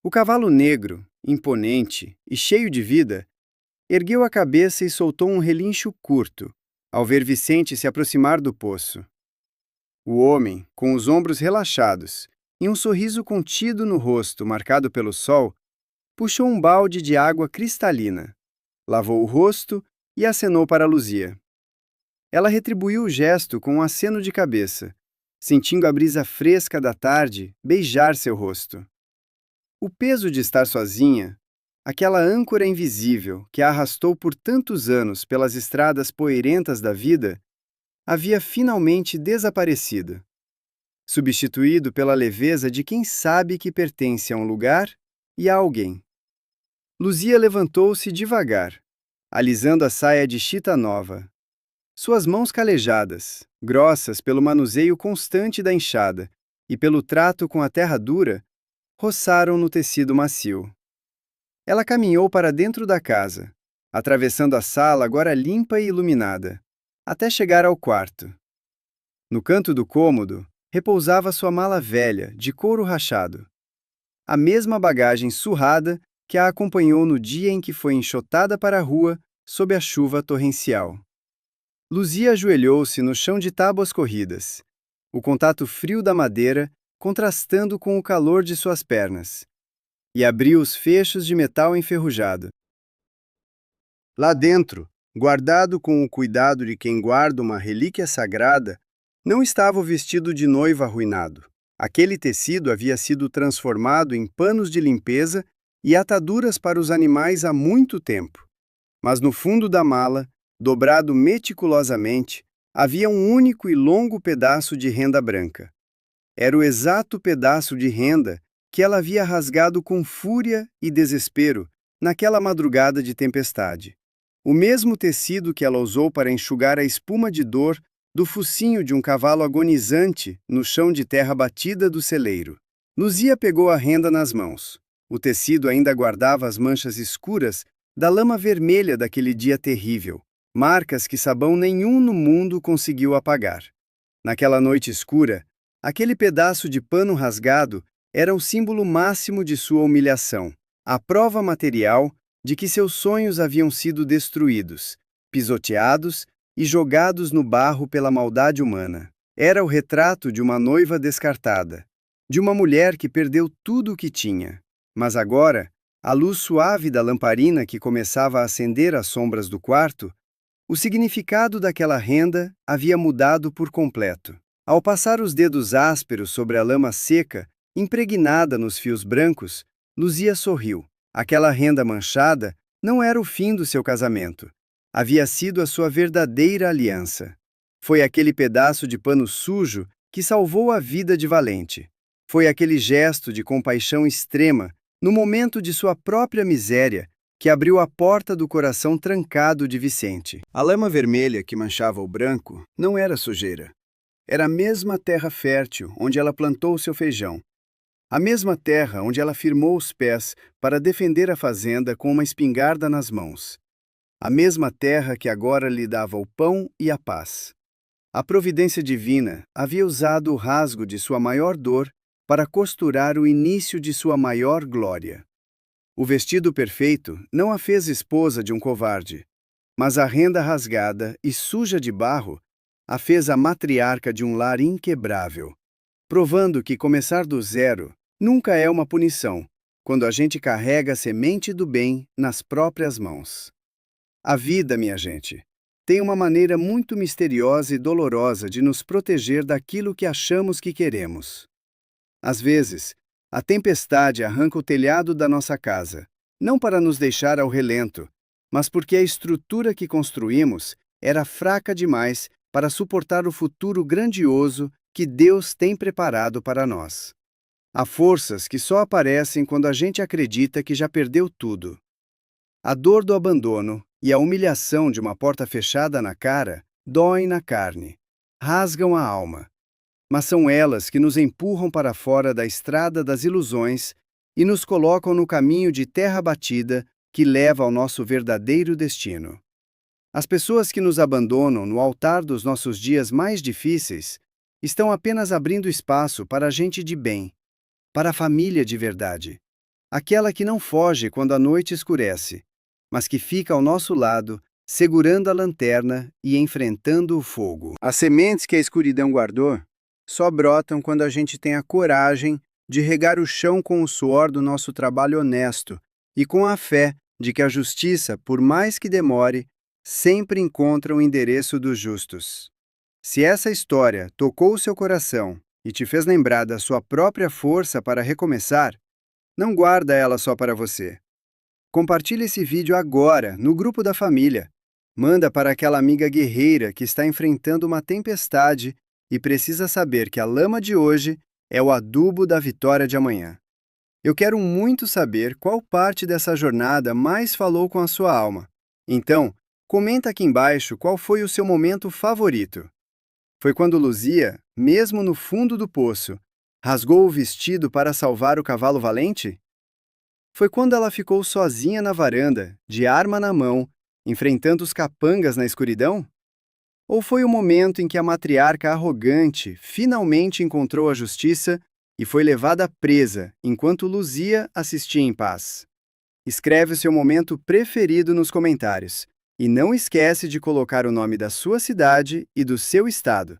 O cavalo negro, imponente e cheio de vida, ergueu a cabeça e soltou um relincho curto, ao ver Vicente se aproximar do poço. O homem, com os ombros relaxados e um sorriso contido no rosto marcado pelo sol, puxou um balde de água cristalina, lavou o rosto e acenou para Luzia. Ela retribuiu o gesto com um aceno de cabeça, sentindo a brisa fresca da tarde beijar seu rosto. O peso de estar sozinha, aquela âncora invisível que a arrastou por tantos anos pelas estradas poeirentas da vida, havia finalmente desaparecido, substituído pela leveza de quem sabe que pertence a um lugar e a alguém. Luzia levantou-se devagar, alisando a saia de chita nova. Suas mãos calejadas, grossas pelo manuseio constante da enxada e pelo trato com a terra dura, roçaram no tecido macio. Ela caminhou para dentro da casa, atravessando a sala agora limpa e iluminada, até chegar ao quarto. No canto do cômodo, repousava sua mala velha, de couro rachado. A mesma bagagem surrada que a acompanhou no dia em que foi enxotada para a rua sob a chuva torrencial. Luzia ajoelhou-se no chão de tábuas corridas, o contato frio da madeira contrastando com o calor de suas pernas, e abriu os fechos de metal enferrujado. Lá dentro, guardado com o cuidado de quem guarda uma relíquia sagrada, não estava o vestido de noiva arruinado. Aquele tecido havia sido transformado em panos de limpeza e ataduras para os animais há muito tempo. Mas no fundo da mala, dobrado meticulosamente, havia um único e longo pedaço de renda branca. Era o exato pedaço de renda que ela havia rasgado com fúria e desespero naquela madrugada de tempestade. O mesmo tecido que ela usou para enxugar a espuma de dor do focinho de um cavalo agonizante no chão de terra batida do celeiro. Luzia pegou a renda nas mãos. O tecido ainda guardava as manchas escuras da lama vermelha daquele dia terrível, marcas que sabão nenhum no mundo conseguiu apagar. Naquela noite escura, aquele pedaço de pano rasgado era o símbolo máximo de sua humilhação, a prova material de que seus sonhos haviam sido destruídos, pisoteados e jogados no barro pela maldade humana. Era o retrato de uma noiva descartada, de uma mulher que perdeu tudo o que tinha. Mas agora, à luz suave da lamparina que começava a acender as sombras do quarto, o significado daquela renda havia mudado por completo. Ao passar os dedos ásperos sobre a lama seca, impregnada nos fios brancos, Luzia sorriu. Aquela renda manchada não era o fim do seu casamento. Havia sido a sua verdadeira aliança. Foi aquele pedaço de pano sujo que salvou a vida de Valente. Foi aquele gesto de compaixão extrema, no momento de sua própria miséria, que abriu a porta do coração trancado de Vicente. A lama vermelha que manchava o branco não era sujeira. Era a mesma terra fértil onde ela plantou seu feijão. A mesma terra onde ela firmou os pés para defender a fazenda com uma espingarda nas mãos. A mesma terra que agora lhe dava o pão e a paz. A providência divina havia usado o rasgo de sua maior dor para costurar o início de sua maior glória. O vestido perfeito não a fez esposa de um covarde, mas a renda rasgada e suja de barro a fez a matriarca de um lar inquebrável, provando que começar do zero nunca é uma punição, quando a gente carrega a semente do bem nas próprias mãos. A vida, minha gente, tem uma maneira muito misteriosa e dolorosa de nos proteger daquilo que achamos que queremos. Às vezes, a tempestade arranca o telhado da nossa casa, não para nos deixar ao relento, mas porque a estrutura que construímos era fraca demais para suportar o futuro grandioso que Deus tem preparado para nós. Há forças que só aparecem quando a gente acredita que já perdeu tudo. A dor do abandono e a humilhação de uma porta fechada na cara doem na carne, rasgam a alma. Mas são elas que nos empurram para fora da estrada das ilusões e nos colocam no caminho de terra batida que leva ao nosso verdadeiro destino. As pessoas que nos abandonam no altar dos nossos dias mais difíceis estão apenas abrindo espaço para a gente de bem, para a família de verdade, aquela que não foge quando a noite escurece, mas que fica ao nosso lado, segurando a lanterna e enfrentando o fogo. As sementes que a escuridão guardou só brotam quando a gente tem a coragem de regar o chão com o suor do nosso trabalho honesto e com a fé de que a justiça, por mais que demore, sempre encontra o endereço dos justos. Se essa história tocou o seu coração e te fez lembrar da sua própria força para recomeçar, não guarda ela só para você. Compartilhe esse vídeo agora, no grupo da família. Manda para aquela amiga guerreira que está enfrentando uma tempestade e precisa saber que a lama de hoje é o adubo da vitória de amanhã. Eu quero muito saber qual parte dessa jornada mais falou com a sua alma. Então, comenta aqui embaixo qual foi o seu momento favorito. Foi quando Luzia, mesmo no fundo do poço, rasgou o vestido para salvar o cavalo valente? Foi quando ela ficou sozinha na varanda, de arma na mão, enfrentando os capangas na escuridão? Ou foi o momento em que a matriarca arrogante finalmente encontrou a justiça e foi levada presa enquanto Luzia assistia em paz? Escreve o seu momento preferido nos comentários e não esquece de colocar o nome da sua cidade e do seu estado,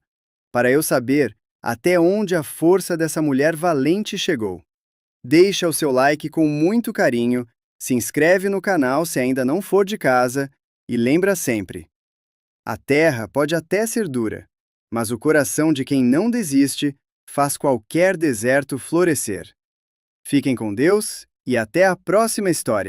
para eu saber até onde a força dessa mulher valente chegou. Deixa o seu like com muito carinho, se inscreve no canal se ainda não for de casa e lembra sempre: a terra pode até ser dura, mas o coração de quem não desiste faz qualquer deserto florescer. Fiquem com Deus e até a próxima história!